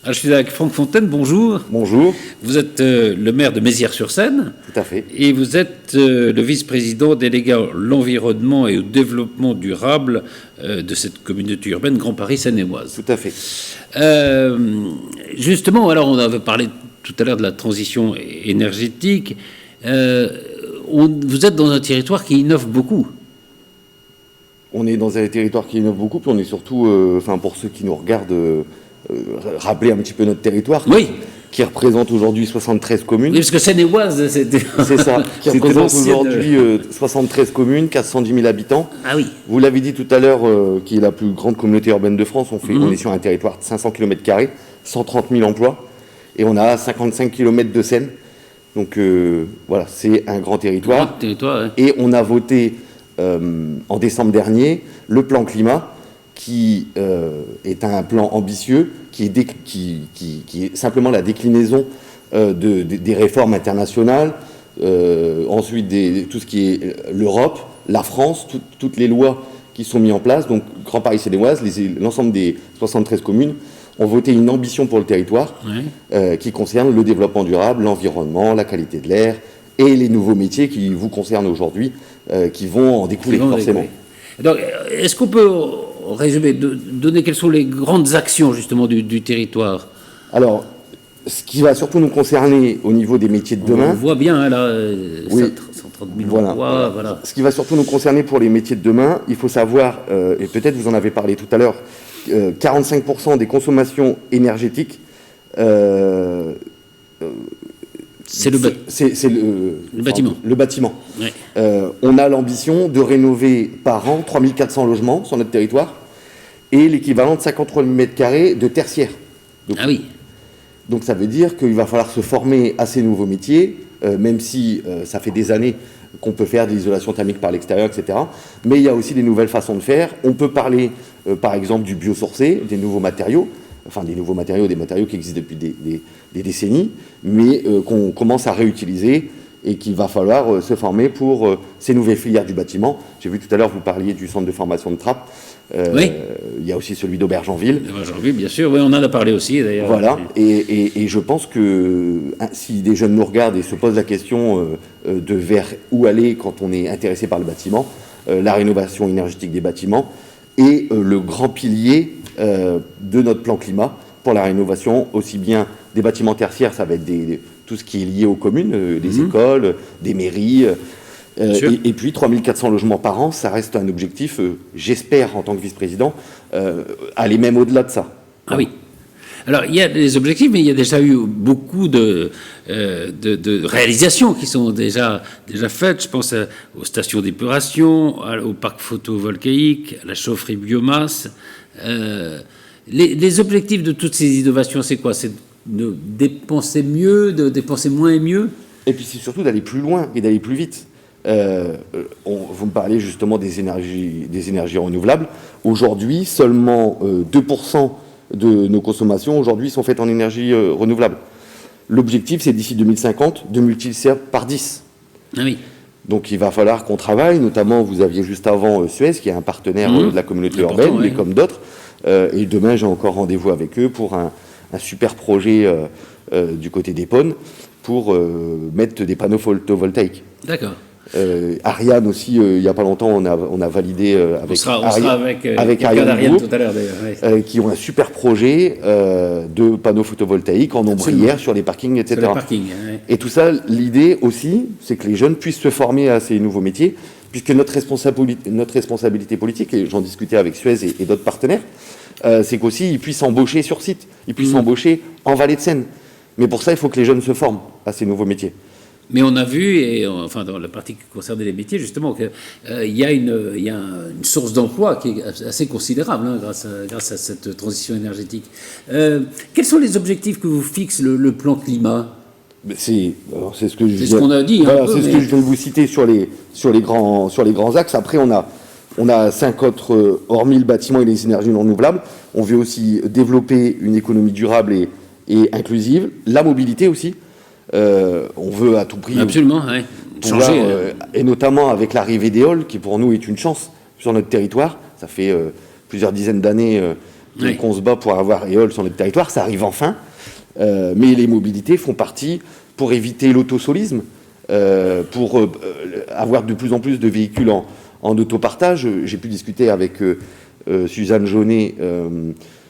Alors, je suis avec Franck Fontaine, bonjour. Bonjour. Vous êtes le maire de Mézières-sur-Seine. Tout à fait. Et vous êtes le vice-président délégué à l'environnement et au développement durable de cette communauté urbaine Grand Paris Seine-et-Oise. Tout à fait. Justement, alors on avait parlé tout à l'heure de la transition énergétique. Vous êtes dans un territoire qui innove beaucoup. On est dans un territoire qui innove beaucoup, puis on est surtout, pour ceux qui nous regardent, rappeler un petit peu notre territoire, oui, qui représente aujourd'hui 73 communes. Oui, parce que Seine-et-Oise, c'était... C'est ça, qui représente aujourd'hui 73 communes, 410 000 habitants. Ah oui. Vous l'avez dit tout à l'heure, qui est la plus grande communauté urbaine de France. On est sur un territoire de 500 km², 130 000 emplois, et on a 55 km de Seine. Donc voilà, c'est un grand territoire. Grand territoire, ouais. Et on a voté en décembre dernier le plan climat, qui est un plan ambitieux, qui est simplement la déclinaison des réformes internationales, ensuite tout ce qui est l'Europe, la France, toutes les lois qui sont mises en place. Donc Grand Paris Seine-et-Oise, l'ensemble des 73 communes ont voté une ambition pour le territoire, oui, qui concerne le développement durable, l'environnement, la qualité de l'air et les nouveaux métiers qui vous concernent aujourd'hui, qui vont en découler forcément. Donc, est-ce qu'on peut résumer, donner quelles sont les grandes actions justement du territoire? Alors, ce qui va surtout nous concerner au niveau des métiers de demain... On voit bien, hein, là, oui, 130 000 emplois, voilà. Ce qui va surtout nous concerner pour les métiers de demain, il faut savoir, et peut-être vous en avez parlé tout à l'heure, 45% des consommations énergétiques... c'est le bâtiment. Le bâtiment. Ouais. On a l'ambition de rénover par an 3400 logements sur notre territoire et l'équivalent de 53 m² de tertiaire. Donc, ah oui. Donc ça veut dire qu'il va falloir se former à ces nouveaux métiers, même si ça fait des années qu'on peut faire de l'isolation thermique par l'extérieur, etc. Mais il y a aussi des nouvelles façons de faire. On peut parler, par exemple, du biosourcé, des nouveaux matériaux. Enfin, des matériaux qui existent depuis des décennies, mais qu'on commence à réutiliser et qu'il va falloir se former pour ces nouvelles filières du bâtiment. J'ai vu tout à l'heure, vous parliez du centre de formation de Trappes. Oui. Il y a aussi celui d'Aubergenville. Aubergenville, bien sûr, oui, on en a parlé aussi d'ailleurs. Voilà, et je pense que si des jeunes nous regardent et se posent la question de vers où aller quand on est intéressé par le bâtiment, la rénovation énergétique des bâtiments est le grand pilier de notre plan climat pour la rénovation, aussi bien des bâtiments tertiaires, ça va être tout ce qui est lié aux communes, des écoles, des mairies, et puis 3400 logements par an, ça reste un objectif, j'espère en tant que vice-président, aller même au-delà de ça. Ah oui. Alors, il y a des objectifs, mais il y a déjà eu beaucoup de réalisations qui sont déjà faites. Je pense aux stations d'épuration, au parc photovoltaïque, à la chaufferie biomasse. Les objectifs de toutes ces innovations, c'est quoi? C'est de dépenser mieux, de dépenser moins et mieux? Et puis c'est surtout d'aller plus loin et d'aller plus vite. Vous me parlez justement des énergies renouvelables. Aujourd'hui, seulement 2% de nos consommations aujourd'hui sont faites en énergie renouvelable. L'objectif, c'est d'ici 2050 de multiplier par 10. Ah oui. Donc il va falloir qu'on travaille, notamment vous aviez juste avant Suez, qui est un partenaire de la communauté urbaine, mais comme d'autres. Et demain, j'ai encore rendez-vous avec eux pour un super projet du côté des Pônes pour mettre des panneaux photovoltaïques. D'accord. Ariane aussi, il n'y a pas longtemps, on a validé avec Ariane tout à l'heure d'ailleurs, qui ont un super projet de panneaux photovoltaïques en ombrière sur les parkings, etc. Sur les parkings, ouais. Et tout ça, l'idée aussi, c'est que les jeunes puissent se former à ces nouveaux métiers, puisque notre responsabilité politique, et j'en discutais avec Suez et d'autres partenaires, c'est qu'aussi ils puissent embaucher sur site, ils puissent embaucher en Vallée de Seine. Mais pour ça, il faut que les jeunes se forment à ces nouveaux métiers. Mais on a vu, dans la partie qui concerne les métiers, justement, qu'il y a une source d'emploi qui est assez considérable grâce à cette transition énergétique. Quels sont les objectifs que vous fixe le plan climat? C'est ce que ce qu'on a dit. Voilà, c'est ce que je viens de vous citer sur les grands axes. Après, on a 5 autres, hormis le bâtiment et les énergies non renouvelables. On veut aussi développer une économie durable et inclusive. La mobilité aussi. On veut à tout prix absolument changer, et notamment avec l'arrivée d'Éole, qui pour nous est une chance sur notre territoire. Ça fait plusieurs dizaines d'années Oui. qu'on se bat pour avoir éole sur notre territoire. Ça arrive enfin. Mais les mobilités font partie pour éviter l'autosolisme, pour avoir de plus en plus de véhicules en autopartage. J'ai pu discuter avec Suzanne Jaunet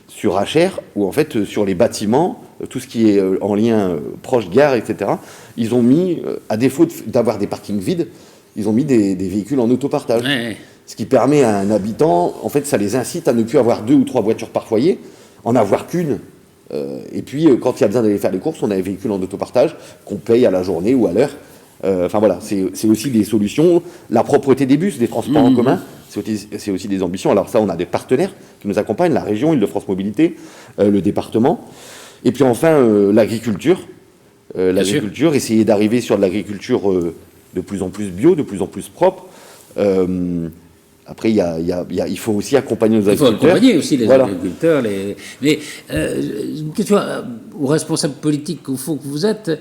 sur HR, où en fait, sur les bâtiments, tout ce qui est en lien proche gare, etc., ils ont mis, à défaut d'avoir des parkings vides, ils ont mis des véhicules en autopartage. Ouais. Ce qui permet à un habitant, en fait, ça les incite à ne plus avoir 2 ou 3 voitures par foyer, en avoir qu'une. Et puis, quand il y a besoin d'aller faire les courses, on a un véhicule en autopartage qu'on paye à la journée ou à l'heure. Enfin voilà, c'est aussi des solutions. La propreté des bus, des transports en commun, c'est aussi des ambitions. Alors ça, on a des partenaires qui nous accompagnent, la région, Île-de-France Mobilité, le département. Et puis enfin, l'agriculture. L'agriculture, essayer d'arriver sur de l'agriculture de plus en plus bio, de plus en plus propre. Après, il faut aussi accompagner nos agriculteurs. Il faut accompagner aussi les voilà. agriculteurs. Mais une question aux responsables politiques au fond que vous êtes.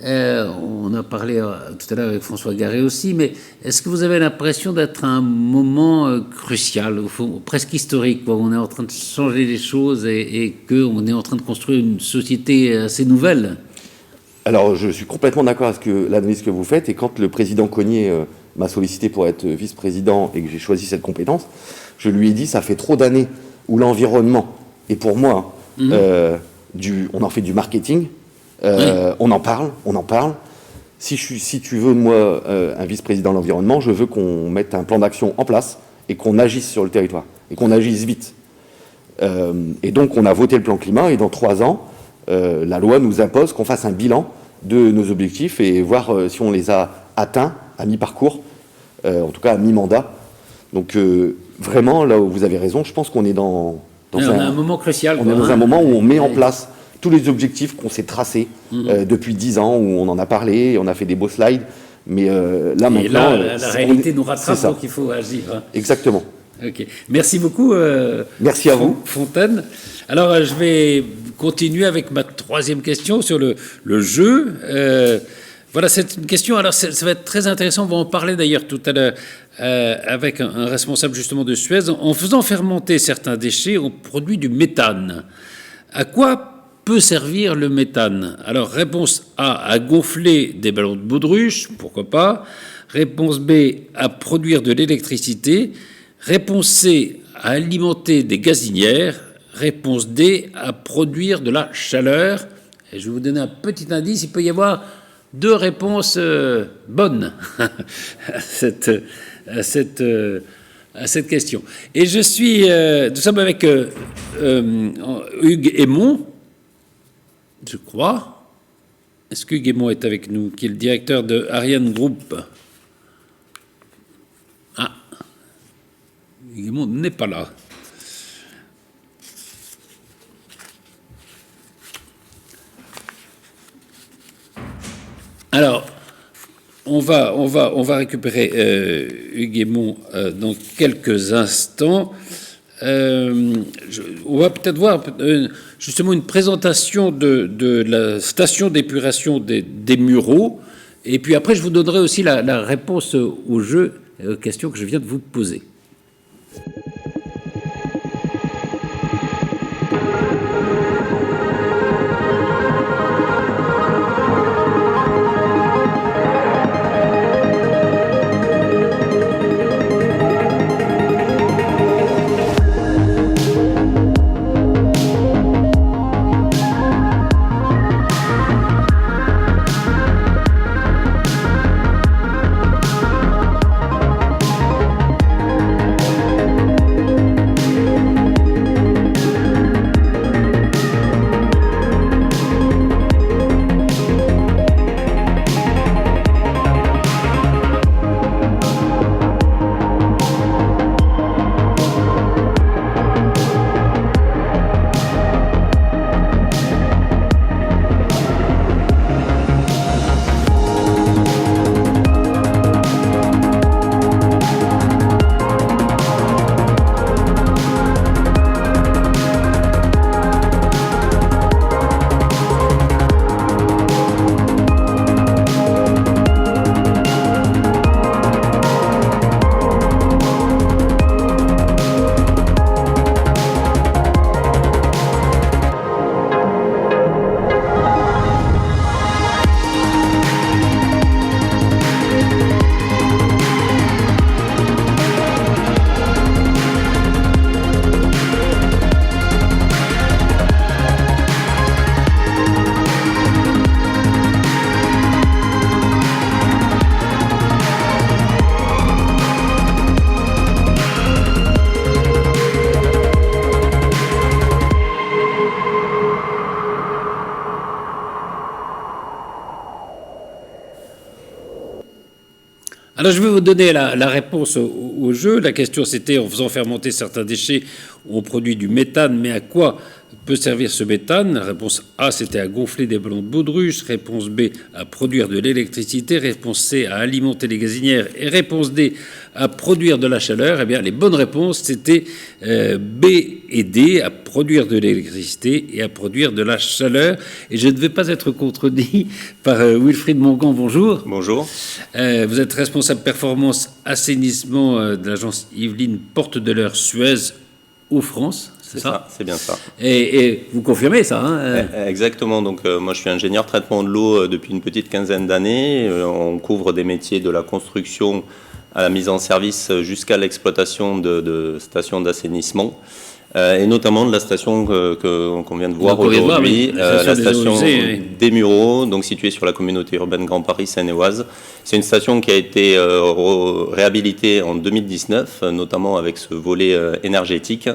On a parlé tout à l'heure avec François Garret aussi, mais est-ce que vous avez l'impression d'être à un moment crucial, au fond, presque historique, où on est en train de changer les choses et qu'on est en train de construire une société assez nouvelle? Alors, je suis complètement d'accord avec l'analyse que vous faites, et quand le président Cognier m'a sollicité pour être vice-président et que j'ai choisi cette compétence, je lui ai dit, ça fait trop d'années où l'environnement, et pour moi, on en fait du marketing, on en parle. Si tu veux, moi, un vice-président de l'environnement, je veux qu'on mette un plan d'action en place et qu'on agisse sur le territoire, et qu'on agisse vite. Et donc, on a voté le plan climat, et dans 3 ans, la loi nous impose qu'on fasse un bilan de nos objectifs et voir si on les a atteints à mi-parcours, en tout cas à mi-mandat. Donc vraiment, là où vous avez raison, je pense qu'on est dans on a un moment crucial. On est dans un moment où on met en place tous les objectifs qu'on s'est tracés depuis 10 ans, où on en a parlé, on a fait des beaux slides, mais là maintenant... Et là, la réalité nous rattrape, donc il faut agir. Hein. Exactement. Ok. Merci beaucoup. Merci à vous. Fontaine. Alors, je vais continuer avec ma 3e question sur le jeu. Voilà, c'est une question. Alors, ça va être très intéressant. On va en parler d'ailleurs tout à l'heure avec un responsable justement de Suez. En faisant fermenter certains déchets, on produit du méthane. À quoi peut servir le méthane? Alors, réponse A, à gonfler des ballons de baudruche, pourquoi pas. Réponse B, à produire de l'électricité. Réponse C, à alimenter des gazinières. Réponse D, à produire de la chaleur. Et je vais vous donner un petit indice, il peut y avoir 2 réponses bonnes à cette question. Et nous sommes avec Hugues Aymon, je crois. Est-ce que Hugues Aymon est avec nous, qui est le directeur de Ariane Group? Ah, Hugues Aymon n'est pas là. Alors, on va récupérer Hugues Aymon dans quelques instants. On va peut-être voir justement une présentation de la station d'épuration des Mureaux. Et puis après, je vous donnerai aussi la réponse au jeu, aux questions que je viens de vous poser. Alors, je vais vous donner la réponse au jeu. La question, c'était, en faisant fermenter certains déchets, on produit du méthane, mais à quoi peut servir ce méthane? La réponse A, c'était à gonfler des ballons de baudruche. Réponse B, à produire de l'électricité. Réponse C, à alimenter les gazinières. Et réponse D, à produire de la chaleur. Eh bien, les bonnes réponses, c'était B et D, à produire de l'électricité et à produire de la chaleur. Et je ne vais pas être contredit par Wilfried Mongan. Bonjour. Bonjour. Vous êtes responsable performance assainissement de l'agence Yvelines Porte de l'Eure Suez Eau France. C'est ça, c'est bien ça. Et vous confirmez ça, hein? Exactement. Donc, moi, je suis ingénieur traitement de l'eau depuis une petite quinzaine d'années. On couvre des métiers de la construction à la mise en service jusqu'à l'exploitation de stations d'assainissement. Et notamment de la station qu'on vient de voir aujourd'hui, la station des Mureaux, donc située sur la communauté urbaine Grand Paris Seine-et-Oise. C'est une station qui a été réhabilitée en 2019, notamment avec ce volet énergétique.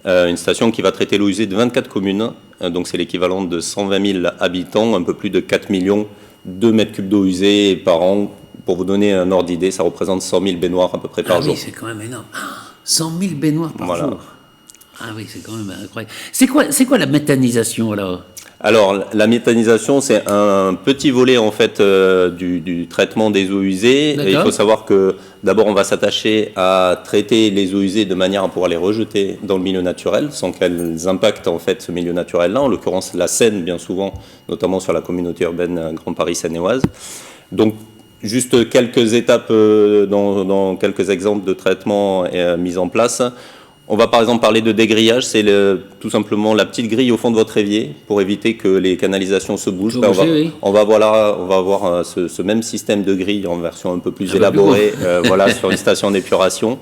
Une station qui va traiter l'eau usée de 24 communes, donc c'est l'équivalent de 120 000 habitants, un peu plus de 4 millions de mètres cubes d'eau usée par an. Pour vous donner un ordre d'idée, ça représente 100 000 baignoires à peu près par jour. Oui, c'est quand même énorme. 100 000 baignoires par jour. Ah oui, c'est quand même incroyable. C'est quoi la méthanisation alors? Alors, la méthanisation, c'est un petit volet en fait du traitement des eaux usées. Et il faut savoir que d'abord, on va s'attacher à traiter les eaux usées de manière à pouvoir les rejeter dans le milieu naturel, sans qu'elles impactent en fait ce milieu naturel-là. En l'occurrence, la Seine, bien souvent, notamment sur la communauté urbaine Grand Paris Seine-et-Oise. Donc, juste quelques étapes dans quelques exemples de traitement mis en place. On va par exemple parler de dégrillage, c'est tout simplement la petite grille au fond de votre évier pour éviter que les canalisations se bougent. On va avoir ce même système de grille en version un peu plus élaborée sur une station d'épuration.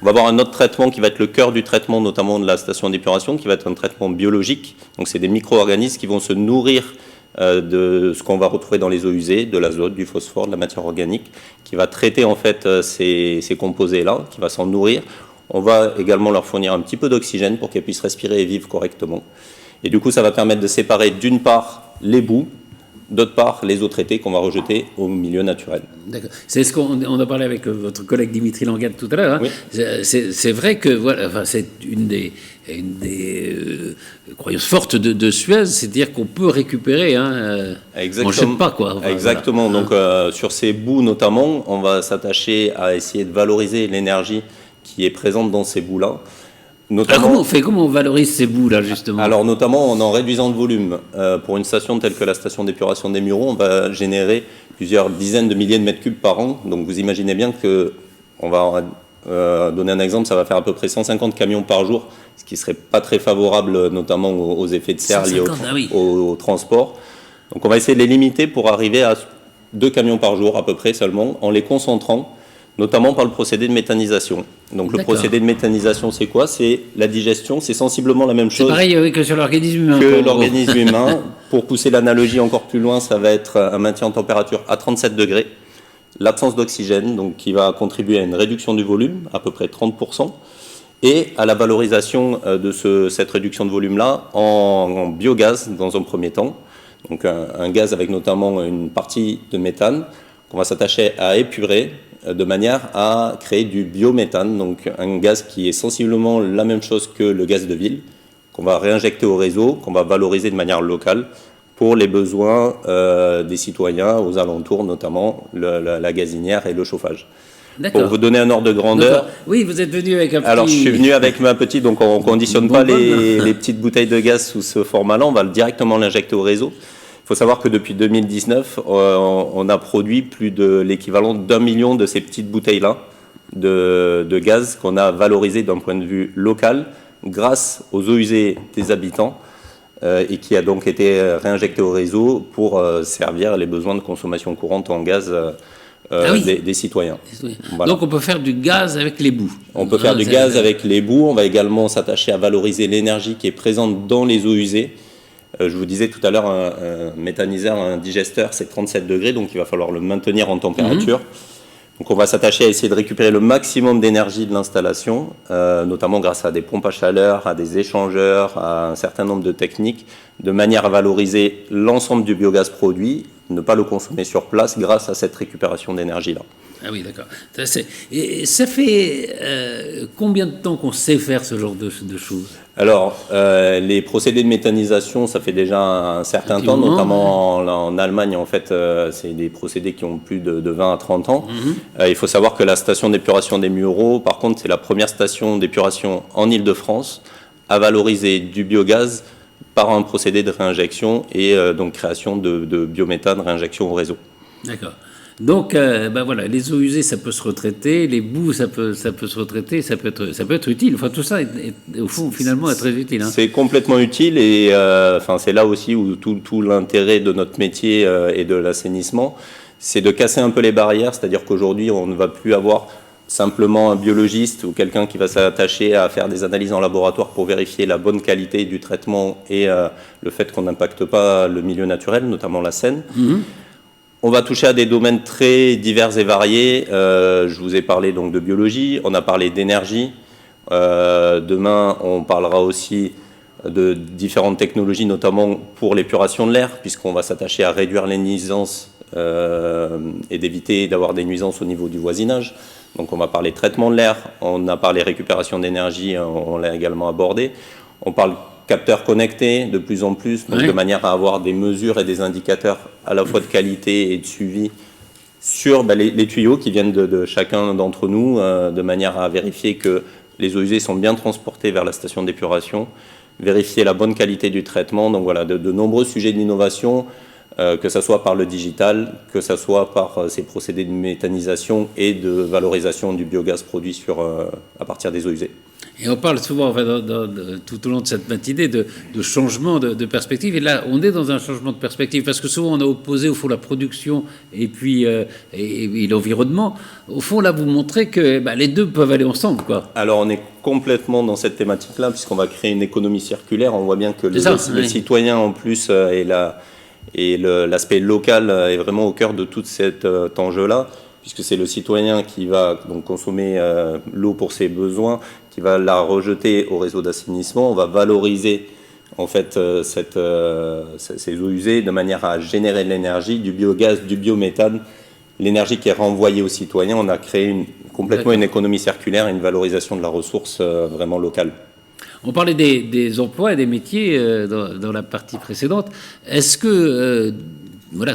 On va avoir un autre traitement qui va être le cœur du traitement, notamment de la station d'épuration, qui va être un traitement biologique. Donc c'est des micro-organismes qui vont se nourrir de ce qu'on va retrouver dans les eaux usées, de l'azote, du phosphore, de la matière organique, qui va traiter en fait ces composés-là, qui va s'en nourrir. On va également leur fournir un petit peu d'oxygène pour qu'elles puissent respirer et vivre correctement. Et du coup, ça va permettre de séparer d'une part les boues, d'autre part les eaux traitées qu'on va rejeter au milieu naturel. D'accord. C'est ce qu'on a parlé avec votre collègue Dimitri Langade tout à l'heure. Hein. Oui. C'est vrai que c'est une des croyances fortes de Suez, c'est de dire qu'on peut récupérer. Hein, on ne jette pas, quoi. Exactement. Donc, sur ces boues notamment, on va s'attacher à essayer de valoriser l'énergie qui est présente dans ces boues-là. Notamment, comment on valorise ces boues-là, justement? Alors, notamment en réduisant le volume. Pour une station telle que la station d'épuration des Mureaux, on va générer plusieurs dizaines de milliers de mètres cubes par an. Donc, vous imaginez bien que, on va donner un exemple, ça va faire à peu près 150 camions par jour, ce qui ne serait pas très favorable, notamment aux effets de serre liés au transport. Donc, on va essayer de les limiter pour arriver à 2 camions par jour, à peu près seulement, en les concentrant, notamment par le procédé de méthanisation. Donc le procédé de méthanisation, c'est quoi? C'est la digestion, c'est sensiblement la même chose. C'est pareil que sur l'organisme humain. Que l'organisme humain. Pour pousser l'analogie encore plus loin, ça va être un maintien en température à 37 degrés, l'absence d'oxygène, donc qui va contribuer à une réduction du volume, à peu près 30%, et à la valorisation de cette réduction de volume-là en biogaz dans un premier temps. Donc un gaz avec notamment une partie de méthane qu'on va s'attacher à épurer de manière à créer du biométhane, donc un gaz qui est sensiblement la même chose que le gaz de ville, qu'on va réinjecter au réseau, qu'on va valoriser de manière locale pour les besoins des citoyens aux alentours, notamment la gazinière et le chauffage. Pour vous donner un ordre de grandeur. Oui, vous êtes venu avec un petit... Alors, je suis venu avec ma petite, donc on ne conditionne pas les petites bouteilles de gaz sous ce format-là, on va directement l'injecter au réseau. Il faut savoir que depuis 2019, on a produit plus de l'équivalent d'1 million de ces petites bouteilles-là de gaz qu'on a valorisé d'un point de vue local grâce aux eaux usées des habitants et qui a donc été réinjecté au réseau pour servir les besoins de consommation courante en gaz des citoyens. Voilà. Donc on peut faire du gaz avec les boues. On peut faire du gaz avec les boues. On va également s'attacher à valoriser l'énergie qui est présente dans les eaux usées. Je vous disais tout à l'heure, un méthaniseur, un digesteur, c'est 37 degrés, donc il va falloir le maintenir en température. Donc on va s'attacher à essayer de récupérer le maximum d'énergie de l'installation, notamment grâce à des pompes à chaleur, à des échangeurs, à un certain nombre de techniques, de manière à valoriser l'ensemble du biogaz produit, ne pas le consommer sur place grâce à cette récupération d'énergie-là. Ah oui, d'accord. Et ça fait combien de temps qu'on sait faire ce genre de choses? Alors, les procédés de méthanisation, ça fait déjà un certain temps, notamment en Allemagne, en fait, c'est des procédés qui ont plus de 20 à 30 ans. Il faut savoir que la station d'épuration des Mureaux, par contre, c'est la première station d'épuration en Île-de-France à valoriser du biogaz par un procédé de réinjection et donc création de biométhane, réinjection au réseau. D'accord. Donc, voilà, les eaux usées, ça peut se retraiter, les boues, ça peut se retraiter, ça peut être utile. Enfin, tout ça, au fond, finalement, est très utile. Hein. C'est complètement utile et c'est là aussi où tout l'intérêt de notre métier et de l'assainissement, c'est de casser un peu les barrières. C'est-à-dire qu'aujourd'hui, on ne va plus avoir simplement un biologiste ou quelqu'un qui va s'attacher à faire des analyses en laboratoire pour vérifier la bonne qualité du traitement et le fait qu'on n'impacte pas le milieu naturel, notamment la Seine. On va toucher à des domaines très divers et variés. Je vous ai parlé donc de biologie, on a parlé d'énergie. Demain, on parlera aussi de différentes technologies, notamment pour l'épuration de l'air, puisqu'on va s'attacher à réduire les nuisances et d'éviter d'avoir des nuisances au niveau du voisinage. Donc on va parler traitement de l'air, on a parlé récupération d'énergie, on l'a également abordé. On parle capteurs connectés de plus en plus, donc de manière à avoir des mesures et des indicateurs à la fois de qualité et de suivi sur les tuyaux qui viennent de chacun d'entre nous, de manière à vérifier que les eaux usées sont bien transportées vers la station d'épuration, vérifier la bonne qualité du traitement. Donc voilà, de nombreux sujets d'innovation, que ce soit par le digital, que ce soit par ces procédés de méthanisation et de valorisation du biogaz produit à partir des eaux usées. Et on parle souvent, tout au long de cette matinée, de changement de perspective. Et là, on est dans un changement de perspective parce que souvent on a opposé au fond la production et puis et l'environnement. Au fond, là, vous montrez que les deux peuvent aller ensemble, quoi. Alors, on est complètement dans cette thématique-là puisqu'on va créer une économie circulaire. On voit bien que le citoyen, en plus, et l'aspect local est vraiment au cœur de tout cet enjeu-là, puisque c'est le citoyen qui va donc consommer l'eau pour ses besoins, qui va la rejeter au réseau d'assainissement. On va valoriser en fait ces eaux usées de manière à générer de l'énergie, du biogaz, du biométhane, l'énergie qui est renvoyée aux citoyens. On a créé complètement une économie circulaire et une valorisation de la ressource vraiment locale. On parlait des emplois et des métiers dans la partie précédente. Est-ce que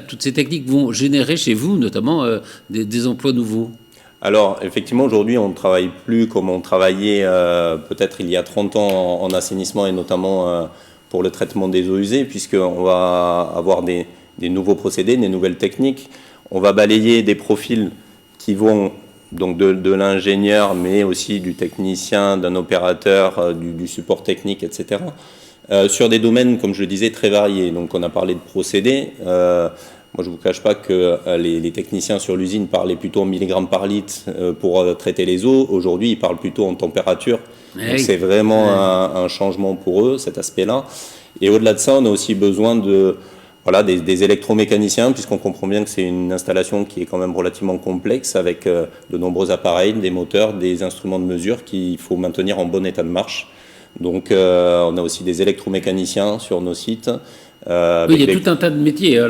toutes ces techniques vont générer chez vous notamment des emplois nouveaux? Alors, effectivement, aujourd'hui, on ne travaille plus comme on travaillait peut-être il y a 30 ans en assainissement et notamment pour le traitement des eaux usées, puisqu'on va avoir des nouveaux procédés, des nouvelles techniques. On va balayer des profils qui vont donc de l'ingénieur, mais aussi du technicien, d'un opérateur, du support technique, etc. Sur des domaines, comme je le disais, très variés. Donc, on a parlé de procédés. Moi, je ne vous cache pas que les techniciens sur l'usine parlaient plutôt en milligrammes par litre pour traiter les eaux. Aujourd'hui, ils parlent plutôt en température. Donc, c'est vraiment un changement pour eux, cet aspect-là. Et au-delà de ça, on a aussi besoin des électromécaniciens, puisqu'on comprend bien que c'est une installation qui est quand même relativement complexe, avec de nombreux appareils, des moteurs, des instruments de mesure qu'il faut maintenir en bon état de marche. Donc, on a aussi des électromécaniciens sur nos sites. Oui, il y a tout un tas de métiers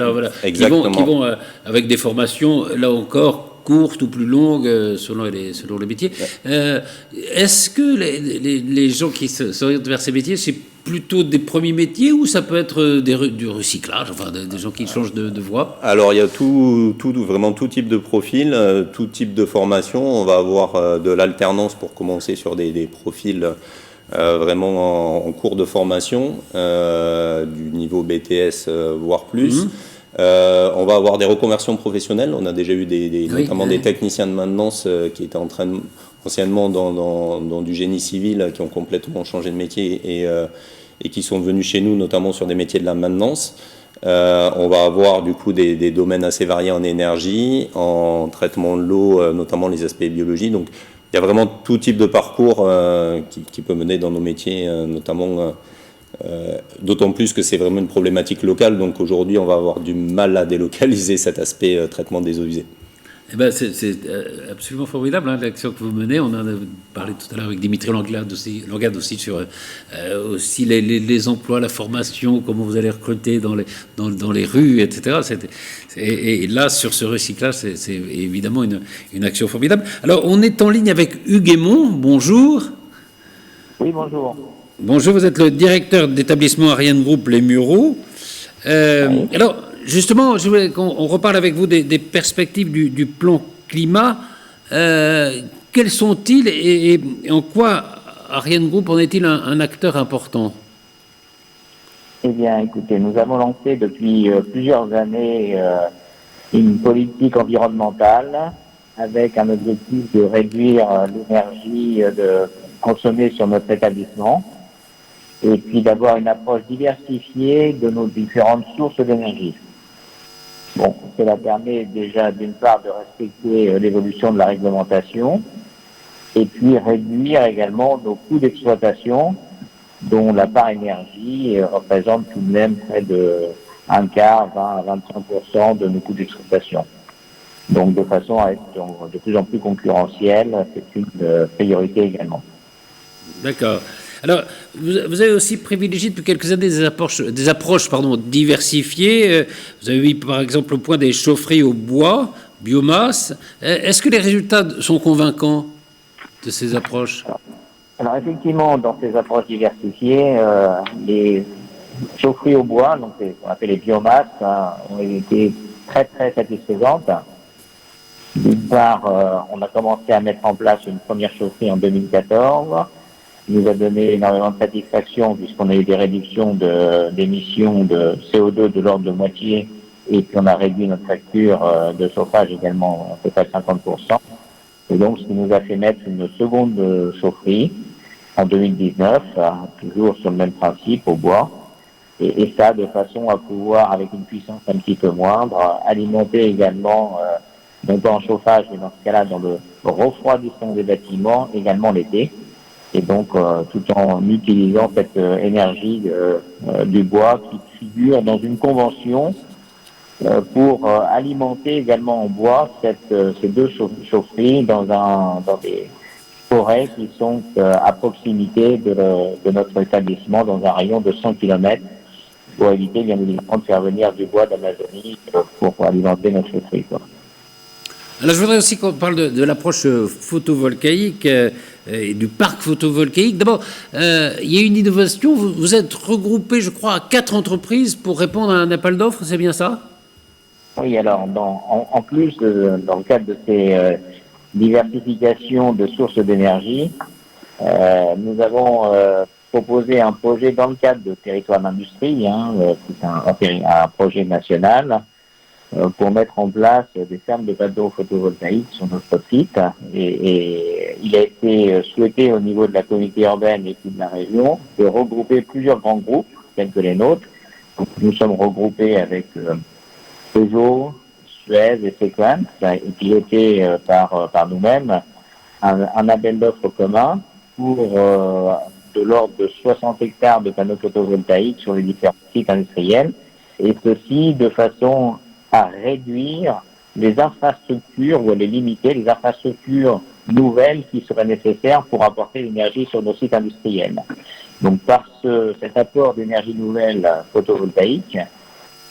qui vont avec des formations, là encore, courtes ou plus longues, selon les métiers. Est-ce que les gens qui s'orientent vers ces métiers, c'est plutôt des premiers métiers ou ça peut être du recyclage, des gens qui changent de voie? Alors, il y a vraiment tout type de profil, tout type de formation. On va avoir de l'alternance pour commencer sur des profils vraiment en cours de formation, du niveau BTS, voire plus. On va avoir des reconversions professionnelles. On a déjà eu notamment des techniciens de maintenance qui étaient anciennement dans du génie civil, qui ont complètement changé de métier et qui sont venus chez nous, notamment sur des métiers de la maintenance. On va avoir du coup des domaines assez variés en énergie, en traitement de l'eau, notamment les aspects biologie. Donc, il y a vraiment tout type de parcours qui peut mener dans nos métiers, notamment, d'autant plus que c'est vraiment une problématique locale. Donc aujourd'hui, on va avoir du mal à délocaliser cet aspect traitement des eaux usées. Eh ben, c'est absolument formidable, hein, l'action que vous menez. On en a parlé tout à l'heure avec Dimitri Langlade aussi sur aussi les emplois, la formation, comment vous allez recruter dans les rues, etc. Et là, sur ce recyclage, c'est évidemment une action formidable. Alors, on est en ligne avec Hugues Aymon. Bonjour. Oui, bonjour. Bonjour, vous êtes le directeur d'établissement Ariane Group Les Mureaux. Oui. Alors, justement, je voulais qu'on reparle avec vous des perspectives du plan climat. Quels sont-ils et en quoi Ariane Group en est-il un acteur important? Eh bien, écoutez, nous avons lancé depuis plusieurs années une politique environnementale avec un objectif de réduire l'énergie consommée sur notre établissement et puis d'avoir une approche diversifiée de nos différentes sources d'énergie. Bon, cela permet déjà d'une part de respecter l'évolution de la réglementation et puis réduire également nos coûts d'exploitation dont la part énergie représente tout de même près de un quart, 20 à 25% de nos coûts d'exploitation. Donc de façon à être de plus en plus concurrentiel, c'est une priorité également. D'accord. Alors, vous avez aussi privilégié depuis quelques années des approches diversifiées. Vous avez mis par exemple au point des chaufferies au bois, biomasse. Est-ce que les résultats sont convaincants de ces approches? Alors effectivement, dans ces approches diversifiées, les chaufferies au bois, donc ce qu'on appelle les biomasses, ont été très très satisfaisantes. D'une part, on a commencé à mettre en place une première chaufferie en 2014. Il nous a donné énormément de satisfaction puisqu'on a eu des réductions d'émissions de CO2 de l'ordre de moitié et puis on a réduit notre facture de chauffage également à peu près 50%. Et donc, ce qui nous a fait mettre une seconde chaufferie en 2019, toujours sur le même principe, au bois. Et ça, de façon à pouvoir, avec une puissance un petit peu moindre, alimenter également, non pas en chauffage, mais dans ce cas-là, dans le refroidissement des bâtiments, également l'été. Et donc, tout en utilisant cette énergie du bois qui figure dans une convention pour alimenter également en bois ces deux chaufferies dans des forêts qui sont à proximité de notre établissement dans un rayon de 100 km pour éviter bien évidemment de faire venir du bois d'Amazonie pour alimenter notre chaufferie. Alors, je voudrais aussi qu'on parle de l'approche photovoltaïque et du parc photovoltaïque. D'abord, il y a une innovation. Vous êtes regroupé, je crois, à 4 entreprises pour répondre à un appel d'offres, c'est bien ça? Oui, alors, en plus, dans le cadre de ces diversifications de sources d'énergie, nous avons proposé un projet dans le cadre de Territoire d'Industrie, qui est un projet national, pour mettre en place des fermes de panneaux photovoltaïques sur notre site. Et il a été souhaité au niveau de la communauté urbaine et de la région de regrouper plusieurs grands groupes, tels que les nôtres. Donc, nous sommes regroupés avec Peugeot, Suez et Sequent, et piloté par nous-mêmes un appel d'offres commun pour de l'ordre de 60 hectares de panneaux photovoltaïques sur les différents sites industriels, et ceci de façon à réduire les infrastructures ou à les limiter, les infrastructures nouvelles qui seraient nécessaires pour apporter l'énergie sur nos sites industriels. Donc par cet apport d'énergie nouvelle photovoltaïque,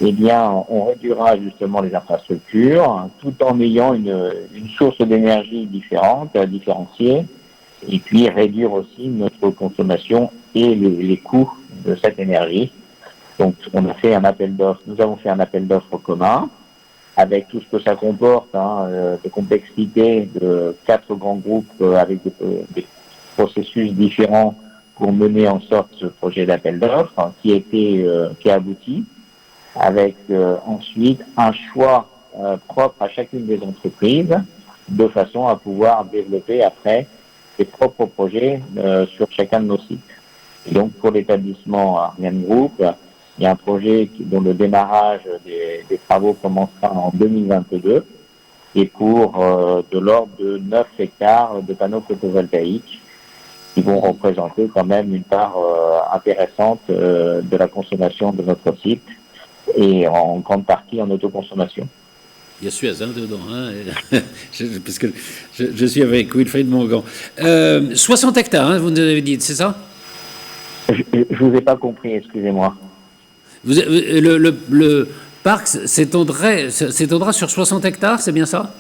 eh bien, on réduira justement les infrastructures tout en ayant une source d'énergie différente, différenciée, et puis réduire aussi notre consommation et les coûts de cette énergie. Donc, on a fait un appel d'offres. Nous avons fait un appel d'offres commun avec tout ce que ça comporte, de complexité de 4 grands groupes avec des processus différents pour mener en sorte ce projet d'appel d'offres qui a abouti, avec ensuite un choix propre à chacune des entreprises de façon à pouvoir développer après ses propres projets sur chacun de nos sites. Et donc, pour l'établissement Ariane Group, il y a un projet dont le démarrage des travaux commencera en 2022 et pour de l'ordre de 9 hectares de panneaux photovoltaïques qui vont représenter quand même une part intéressante de la consommation de notre site et en grande partie en autoconsommation. Il y a Suez dedans, hein, parce que je suis avec Wilfried Mongan. 60 hectares, hein, vous nous avez dit, c'est ça? Je vous ai pas compris, excusez-moi. Le parc s'étendra sur 60 hectares, c'est bien ça?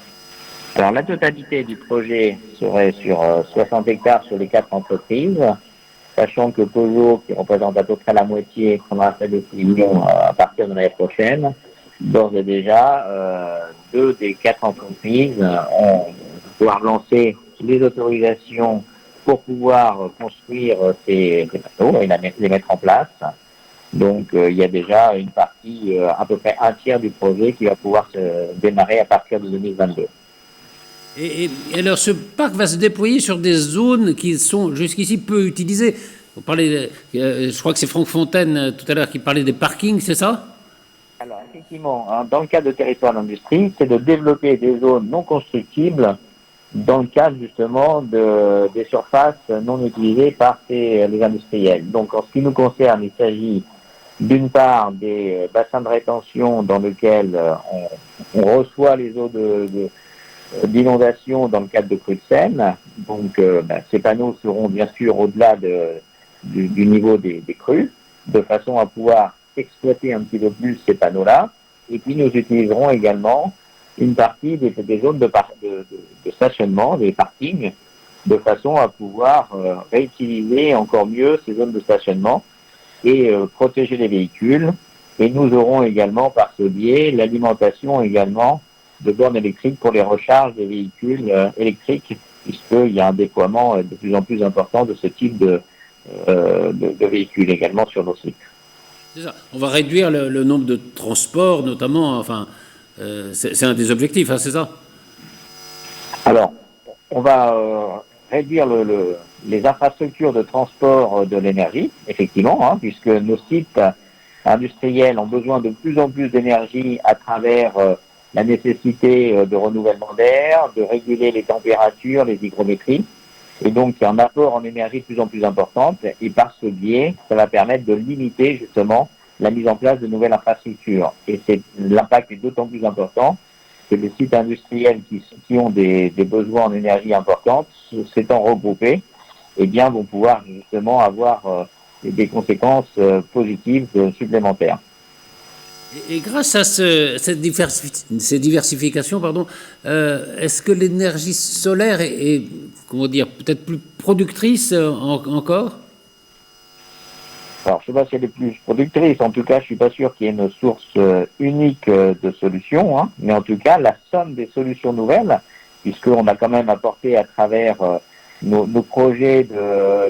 Alors, la totalité du projet serait sur 60 hectares sur les 4 entreprises, sachant que Peugeot, qui représente à peu près la moitié, prendra sa décision à partir de l'année prochaine. D'ores et déjà, 2 des 4 entreprises vont pouvoir lancer les autorisations pour pouvoir construire ces panneaux et les mettre en place. Donc, il y a déjà une partie, à peu près un tiers du projet qui va pouvoir se démarrer à partir de 2022. Et alors, ce parc va se déployer sur des zones qui sont jusqu'ici peu utilisées. Vous parlez, je crois que c'est Franck Fontaine tout à l'heure qui parlait des parkings, c'est ça? Alors, effectivement, hein, dans le cadre de territoire d'industrie, c'est de développer des zones non constructibles dans le cadre justement des surfaces non utilisées par les industriels. Donc, en ce qui nous concerne, il s'agit d'une part des bassins de rétention dans lesquels on reçoit les eaux d'inondation dans le cadre de crues de Seine. Donc, ces panneaux seront bien sûr au-delà du niveau des crues, de façon à pouvoir exploiter un petit peu plus ces panneaux-là. Et puis, nous utiliserons également une partie des zones de stationnement, des parkings, de façon à pouvoir réutiliser encore mieux ces zones de stationnement et protéger les véhicules. Et nous aurons également, par ce biais, l'alimentation également de bornes électriques pour les recharges des véhicules électriques, puisqu'il y a un déploiement de plus en plus important de ce type de véhicules également sur nos sites. C'est ça. On va réduire le nombre de transports, notamment, enfin, c'est un des objectifs, hein, c'est ça? Alors, on va réduire les infrastructures de transport de l'énergie, effectivement, hein, puisque nos sites industriels ont besoin de plus en plus d'énergie à travers la nécessité de renouvellement d'air, de réguler les températures, les hygrométries. Et donc, il y a un apport en énergie de plus en plus importante. Et par ce biais, ça va permettre de limiter justement la mise en place de nouvelles infrastructures. Et l'impact est d'autant plus important que les sites industriels qui ont des besoins en énergie importants, s'étant regroupés, eh bien, vont pouvoir justement avoir des conséquences positives supplémentaires. Et grâce à ces diversifications, est-ce que l'énergie solaire est comment dire, peut-être plus productrice encore? Alors, je ne sais pas si elle est plus productrice. En tout cas, je ne suis pas sûr qu'il y ait une source unique de solutions. Hein. Mais en tout cas, la somme des solutions nouvelles, puisqu'on a quand même apporté à travers nos projets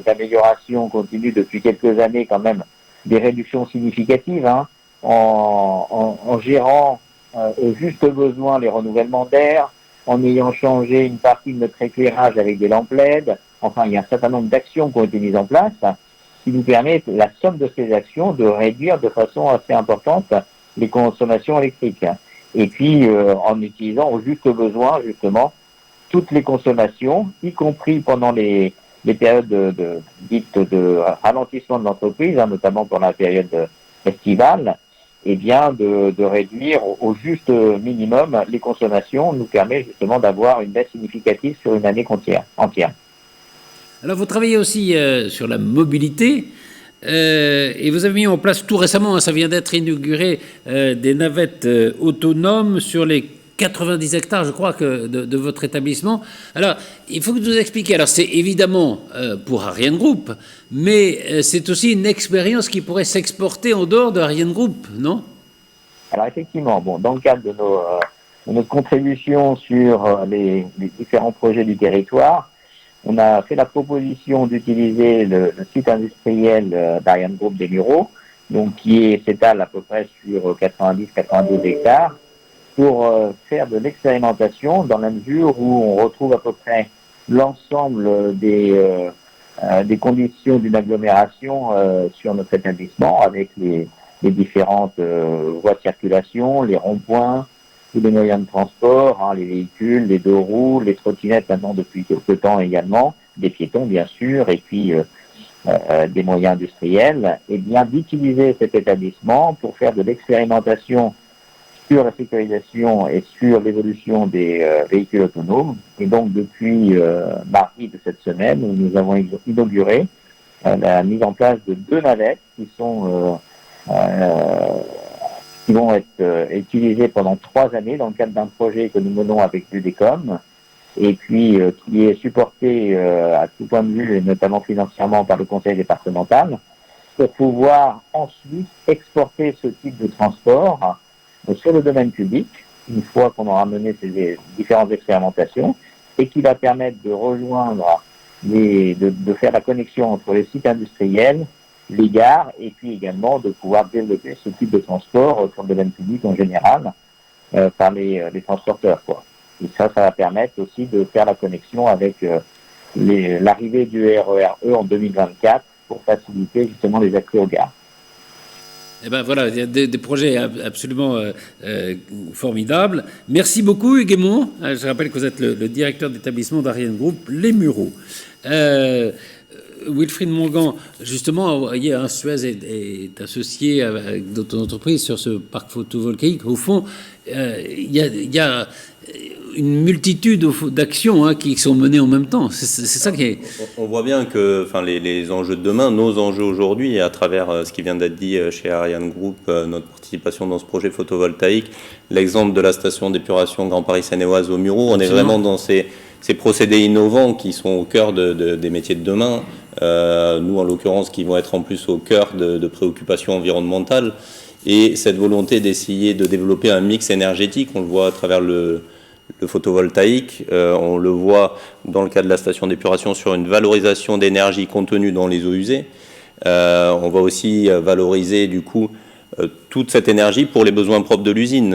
d'amélioration continue depuis quelques années quand même des réductions significatives, hein, en gérant au juste besoin les renouvellements d'air, en ayant changé une partie de notre éclairage avec des lampes LED. Enfin, il y a un certain nombre d'actions qui ont été mises en place qui nous permettent, la somme de ces actions, de réduire de façon assez importante les consommations électriques. Et puis, en utilisant au juste besoin, justement, toutes les consommations, y compris pendant les périodes dites de ralentissement de l'entreprise, hein, notamment pour la période estivale, eh bien, de réduire au juste minimum les consommations nous permet justement d'avoir une baisse significative sur une année entière. Alors, vous travaillez aussi sur la mobilité et vous avez mis en place tout récemment, hein, ça vient d'être inauguré, des navettes autonomes sur les 90 hectares, je crois, de votre établissement. Alors, il faut que vous nous expliquiez. Alors, c'est évidemment pour Ariane Group, mais c'est aussi une expérience qui pourrait s'exporter en dehors de Ariane Group, non? Alors, effectivement, bon, dans le cadre de notre contribution sur les différents projets du territoire, on a fait la proposition d'utiliser le site industriel d'Ariane Group des Mureaux, donc qui s'étale à peu près sur 90-92 hectares, pour faire de l'expérimentation dans la mesure où on retrouve à peu près l'ensemble des conditions d'une agglomération sur notre établissement avec les différentes voies de circulation, les ronds-points, tous les moyens de transport, hein, les véhicules, les deux roues, les trottinettes maintenant depuis quelques temps également, des piétons bien sûr, et puis des moyens industriels, et bien d'utiliser cet établissement pour faire de l'expérimentation sur la sécurisation et sur l'évolution des véhicules autonomes. Et donc, depuis mardi de cette semaine, nous avons inauguré la mise en place de 2 navettes qui vont être utilisées pendant 3 années dans le cadre d'un projet que nous menons avec l'UDECOM, et puis qui est supporté à tout point de vue, et notamment financièrement, par le conseil départemental, pour pouvoir ensuite exporter ce type de transport sur le domaine public, une fois qu'on aura mené ces différentes expérimentations, et qui va permettre de rejoindre, de faire la connexion entre les sites industriels, les gares, et puis également de pouvoir développer ce type de transport sur le domaine public en général, par les transporteurs, quoi. Et ça va permettre aussi de faire la connexion avec l'arrivée du RER-E en 2024 pour faciliter justement les accès aux gares. Eh ben voilà, il y a des projets absolument formidables. Merci beaucoup, Hugues Aymon. Je rappelle que vous êtes le directeur d'établissement d'Ariane Group, Les Mureaux. Wilfried Mongan, justement, Suez est associé avec d'autres entreprises sur ce parc photovoltaïque. Au fond, il y a une multitude d'actions qui sont menées en même temps. C'est ça qui est... On voit bien que les enjeux de demain, nos enjeux aujourd'hui, à travers ce qui vient d'être dit chez Ariane Group, notre participation dans ce projet photovoltaïque, l'exemple de la station d'épuration Grand Paris Seine-et-Oise aux Mureaux, on est vraiment dans ces procédés innovants qui sont au cœur des métiers de demain. Nous, en l'occurrence, qui vont être en plus au cœur de préoccupations environnementales. Et cette volonté d'essayer de développer un mix énergétique, on le voit à travers le photovoltaïque, on le voit dans le cas de la station d'épuration sur une valorisation d'énergie contenue dans les eaux usées. On va aussi valoriser du coup toute cette énergie pour les besoins propres de l'usine.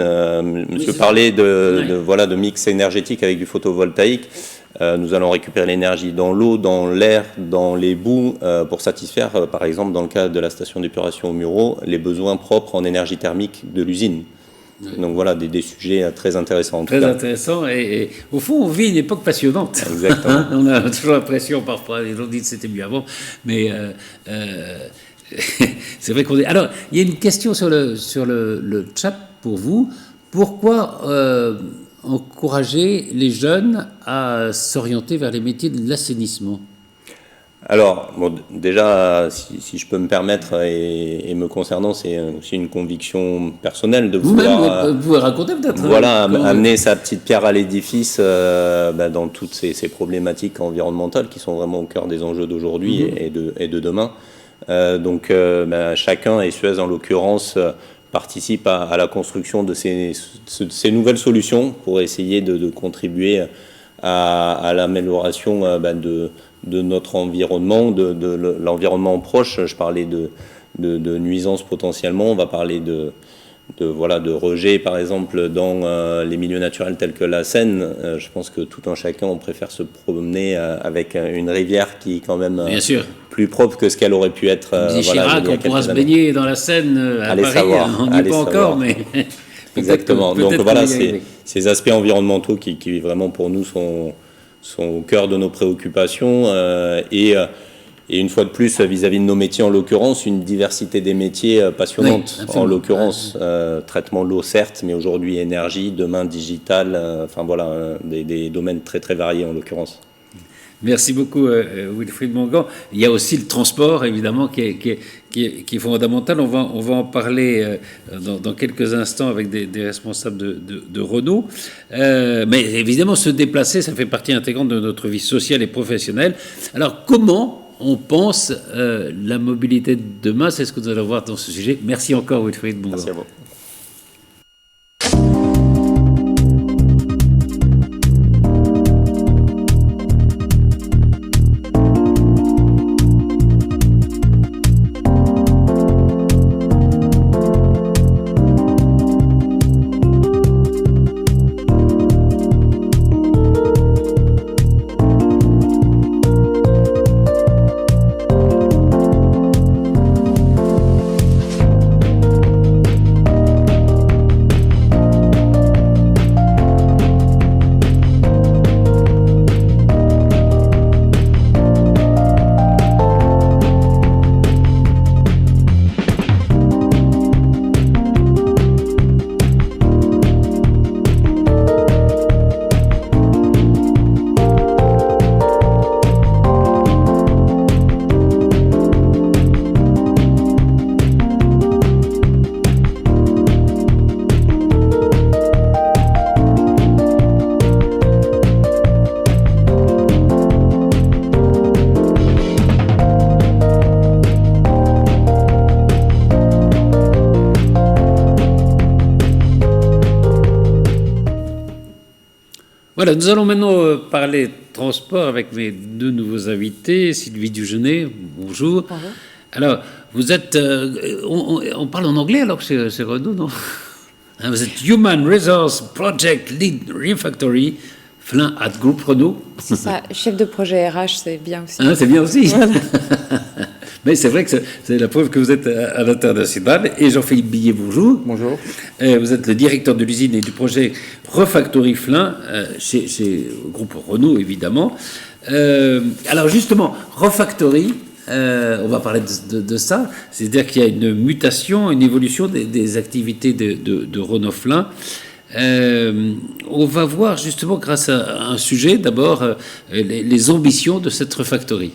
Monsieur parlait de mix énergétique avec du photovoltaïque. Nous allons récupérer l'énergie dans l'eau, dans l'air, dans les boues, pour satisfaire, par exemple, dans le cas de la station d'épuration aux Mureaux, les besoins propres en énergie thermique de l'usine. Oui. Donc voilà, des sujets très intéressants. Très intéressants, et au fond, on vit une époque passionnante. Exactement. On a toujours l'impression, parfois, les gens disent que c'était mieux avant, mais c'est vrai qu'on est... Alors, il y a une question sur le chat pour vous. Pourquoi encourager les jeunes à s'orienter vers les métiers de l'assainissement? Alors, déjà, si je peux me permettre, et me concernant, c'est aussi une conviction personnelle de vouloir... Vous pouvez raconter peut-être. Voilà, amener sa petite pierre à l'édifice dans toutes ces problématiques environnementales qui sont vraiment au cœur des enjeux d'aujourd'hui et de demain. Donc, chacun, et Suez en l'occurrence, participe à la construction de ces nouvelles solutions pour essayer de contribuer à l'amélioration de notre environnement, de l'environnement proche. Je parlais de nuisances potentiellement, on va parler de rejets par exemple dans les milieux naturels tels que la Seine. Je pense que tout un chacun, on préfère se promener avec une rivière qui est quand même plus propre que ce qu'elle aurait pu être. Chirac, on pourra se baigner dans la Seine à Paris, on n'y est pas encore, mais... Exactement, donc voilà, ces aspects environnementaux qui vraiment pour nous sont au cœur de nos préoccupations, et une fois de plus, vis-à-vis de nos métiers en l'occurrence, une diversité des métiers passionnante. En l'occurrence, traitement de l'eau certes, mais aujourd'hui énergie, demain digital, des domaines très très variés en l'occurrence. Merci beaucoup, Wilfried Mongan. Il y a aussi le transport, évidemment, qui est fondamental. On va en parler dans quelques instants avec des responsables de Renault. Mais évidemment, se déplacer, ça fait partie intégrante de notre vie sociale et professionnelle. Alors, comment on pense la mobilité de demain? C'est ce que nous allons voir dans ce sujet. Merci encore, Wilfried Mongan. Merci à vous. Voilà, nous allons maintenant parler transport avec mes deux nouveaux invités. Sylvie Dugenet, bonjour. Bonjour. Alors, vous êtes... on parle en anglais alors que c'est Renault, non? Vous êtes Human Resource Project Lead Refactory, Flins at Groupe Renault. C'est ça, chef de projet RH, c'est bien aussi. C'est bien aussi. Voilà. Mais c'est vrai que c'est la preuve que vous êtes à l'international. Et Jean-Philippe Billet, bonjour. Bonjour. Vous êtes le directeur de l'usine et du projet Refactory Flins, chez Groupe Renault, évidemment. Alors justement, Refactory, on va parler de ça, c'est-à-dire qu'il y a une mutation, une évolution des activités de Renault Flins. On va voir justement, grâce à un sujet, d'abord, les ambitions de cette Refactory.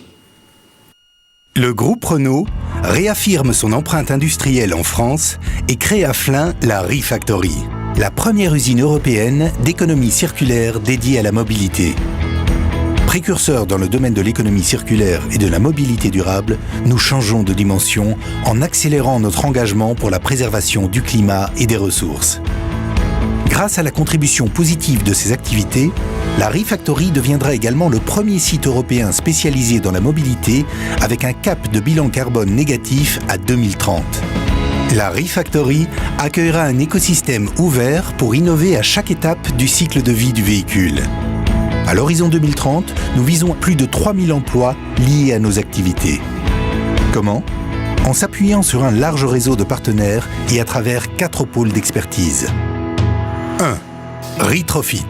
Le groupe Renault réaffirme son empreinte industrielle en France et crée à Flins la Refactory, la première usine européenne d'économie circulaire dédiée à la mobilité. Précurseur dans le domaine de l'économie circulaire et de la mobilité durable, nous changeons de dimension en accélérant notre engagement pour la préservation du climat et des ressources. Grâce à la contribution positive de ces activités, la Refactory deviendra également le premier site européen spécialisé dans la mobilité avec un cap de bilan carbone négatif à 2030. La Refactory accueillera un écosystème ouvert pour innover à chaque étape du cycle de vie du véhicule. À l'horizon 2030, nous visons plus de 3000 emplois liés à nos activités. Comment ? En s'appuyant sur un large réseau de partenaires et à travers 4 pôles d'expertise. 1. Retrofit.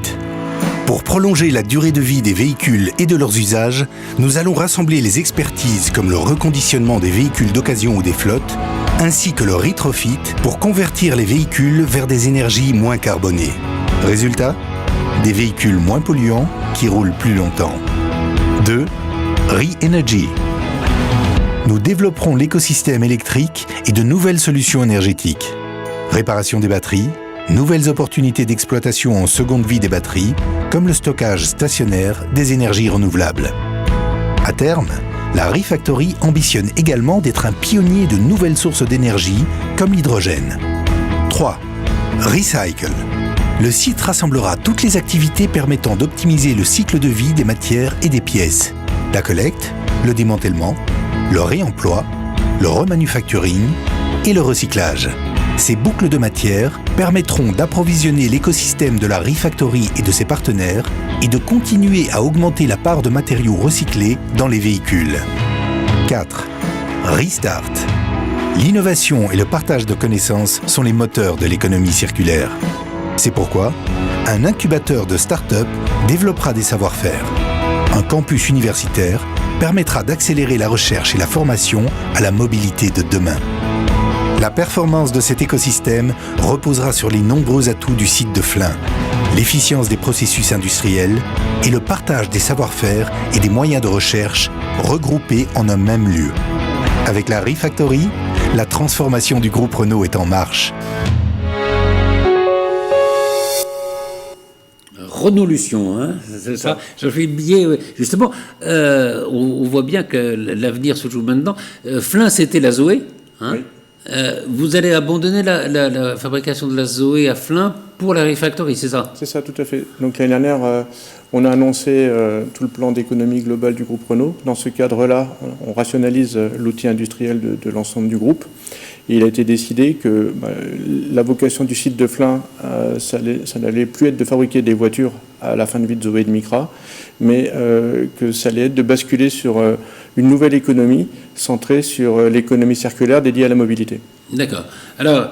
Pour prolonger la durée de vie des véhicules et de leurs usages, nous allons rassembler les expertises comme le reconditionnement des véhicules d'occasion ou des flottes, ainsi que le retrofit pour convertir les véhicules vers des énergies moins carbonées. Résultat ? Des véhicules moins polluants qui roulent plus longtemps. 2. Re-Energy. Nous développerons l'écosystème électrique et de nouvelles solutions énergétiques. Réparation des batteries, nouvelles opportunités d'exploitation en seconde vie des batteries, comme le stockage stationnaire des énergies renouvelables. À terme, la Refactory ambitionne également d'être un pionnier de nouvelles sources d'énergie, comme l'hydrogène. 3. Recycle. Le site rassemblera toutes les activités permettant d'optimiser le cycle de vie des matières et des pièces. La collecte, le démantèlement, le réemploi, le remanufacturing et le recyclage. Ces boucles de matière permettront d'approvisionner l'écosystème de la Refactory et de ses partenaires et de continuer à augmenter la part de matériaux recyclés dans les véhicules. 4. Restart. L'innovation et le partage de connaissances sont les moteurs de l'économie circulaire. C'est pourquoi un incubateur de start-up développera des savoir-faire. Un campus universitaire permettra d'accélérer la recherche et la formation à la mobilité de demain. La performance de cet écosystème reposera sur les nombreux atouts du site de Flins, l'efficience des processus industriels et le partage des savoir-faire et des moyens de recherche regroupés en un même lieu. Avec la Refactory, la transformation du groupe Renault est en marche. Renolution, hein, c'est ça. Jean-Philippe Billet, justement, on voit bien que l'avenir se joue maintenant. Flins, c'était la Zoé. Hein. Oui. Vous allez abandonner la fabrication de la Zoé à Flins pour la Refactory, c'est ça? C'est ça, tout à fait. Donc l'année dernière, on a annoncé tout le plan d'économie globale du groupe Renault. Dans ce cadre-là, on rationalise l'outil industriel de l'ensemble du groupe. Et il a été décidé que la vocation du site de Flins, ça n'allait plus être de fabriquer des voitures à la fin de vie de Zoé et de Micra, mais que ça allait être de basculer sur une nouvelle économie centrée sur l'économie circulaire dédiée à la mobilité. D'accord. Alors,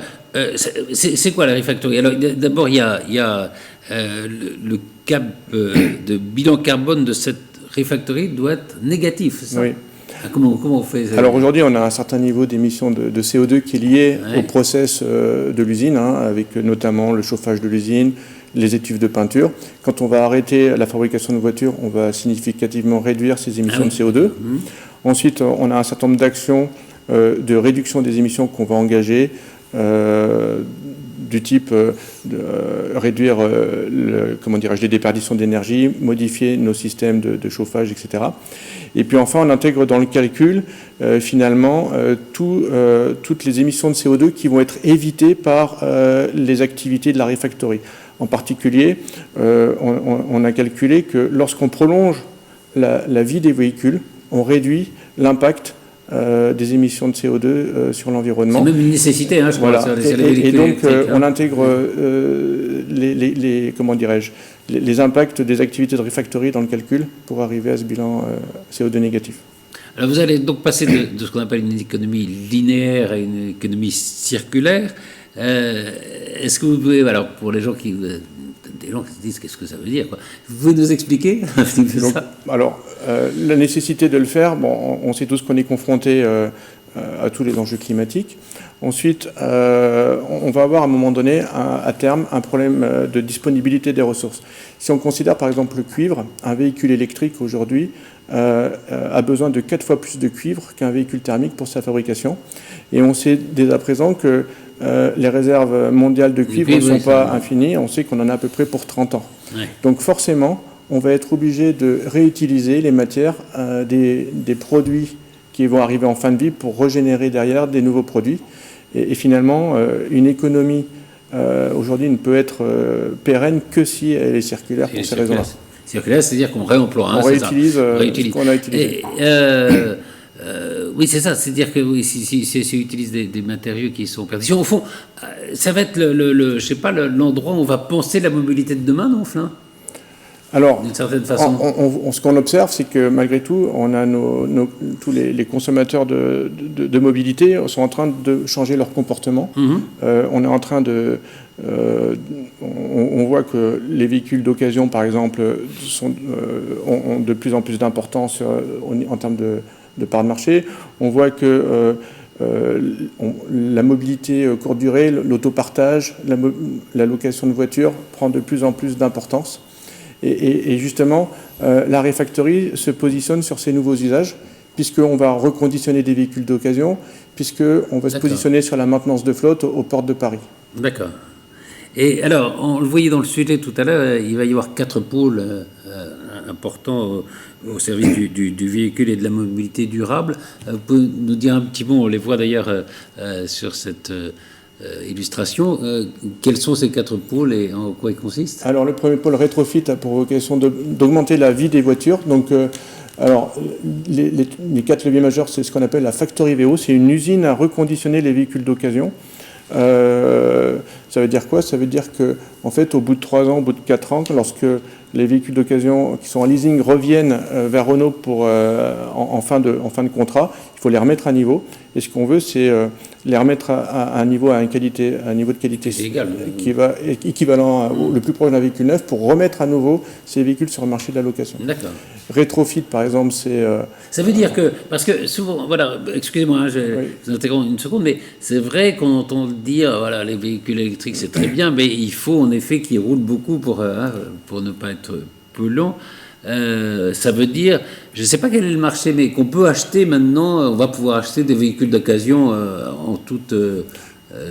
c'est quoi la Refactory? Alors, d'abord, il y a le cap de bilan carbone de cette Refactory doit être négatif, c'est ça? Oui. Comment on fait ça? Alors aujourd'hui, on a un certain niveau d'émissions de CO2 qui est lié au process de l'usine, avec notamment le chauffage de l'usine, les étuves de peinture. Quand on va arrêter la fabrication de voitures, on va significativement réduire ces émissions de CO2. Ensuite, on a un certain nombre d'actions de réduction des émissions qu'on va engager, du type réduire les déperditions d'énergie, modifier nos systèmes de chauffage, etc. Et puis enfin, on intègre dans le calcul finalement toutes les émissions de CO2 qui vont être évitées par les activités de la Refactory. En particulier, on a calculé que lorsqu'on prolonge la vie des véhicules, on réduit l'impact des émissions de CO2 sur l'environnement. C'est même une nécessité, je crois. Voilà. Et donc, on intègre les impacts des activités de refactory dans le calcul pour arriver à ce bilan CO2 négatif. Alors, vous allez donc passer de ce qu'on appelle une économie linéaire à une économie circulaire. Est-ce que vous pouvez, alors pour les gens qui se disent qu'est-ce que ça veut dire, quoi. Vous pouvez nous expliquer un petit peu ça? Alors, la nécessité de le faire, on sait tous qu'on est confronté à tous les enjeux climatiques. Ensuite, on va avoir à un moment donné, à terme, un problème de disponibilité des ressources. Si on considère par exemple le cuivre, un véhicule électrique aujourd'hui a besoin de 4 fois plus de cuivre qu'un véhicule thermique pour sa fabrication. Et on sait dès à présent que les réserves mondiales de cuivre ne sont pas infinies. On sait qu'on en a à peu près pour 30 ans. Ouais. Donc forcément, on va être obligé de réutiliser les matières des produits qui vont arriver en fin de vie pour régénérer derrière des nouveaux produits. Et finalement, une économie aujourd'hui ne peut être pérenne que si elle est circulaire pour ces raisons-là. Circulaire, c'est-à-dire qu'on réemploie. On réutilise ce qu'on a utilisé. Oui, c'est ça. C'est-à-dire que oui, si on utilise des matériaux qui sont perdus. Au fond, ça va être je sais pas, l'endroit où on va penser la mobilité de demain, non, Flin ? Alors, d'une certaine façon. Ce qu'on observe, c'est que malgré tout, on a tous les consommateurs de mobilité sont en train de changer leur comportement. On est en train on voit que les véhicules d'occasion, par exemple, ont de plus en plus d'importance en termes de part de marché. On voit que la mobilité courte durée, l'autopartage, la location de voitures prend de plus en plus d'importance. Et justement, la refactory se positionne sur ces nouveaux usages, puisqu'on va reconditionner des véhicules d'occasion, puisqu'on va se positionner sur la maintenance de flotte aux portes de Paris. D'accord. Et alors, on le voyait dans le sujet tout à l'heure, il va y avoir 4 pôles importants au service du véhicule et de la mobilité durable. Vous pouvez nous dire un petit mot, on les voit d'ailleurs sur cette illustration. Quels sont ces 4 pôles et en quoi ils consistent? Alors, le premier pôle rétrofit a pour vocation d'augmenter la vie des voitures. Donc, les 4 leviers majeurs, c'est ce qu'on appelle la Factory VO. C'est une usine à reconditionner les véhicules d'occasion. Ça veut dire quoi? Ça veut dire que, en fait, au bout de 3 ans, au bout de 4 ans, lorsque les véhicules d'occasion qui sont en leasing reviennent vers Renault en fin de contrat, il faut les remettre à niveau. Et ce qu'on veut, c'est les remettre à un niveau de qualité qui va équivalent le plus proche d'un véhicule neuf pour remettre à nouveau ces véhicules sur le marché de la location. D'accord. Rétrofit, par exemple, c'est... Ça veut dire que, parce que souvent, voilà, excusez-moi, je vous interromps une seconde, mais c'est vrai qu'on entend dire, voilà, les véhicules électriques, c'est très bien, mais il faut en effet qu'ils roulent beaucoup pour ne pas être polluants. Ça veut dire, je ne sais pas quel est le marché, mais qu'on peut acheter maintenant, on va pouvoir acheter des véhicules d'occasion en toute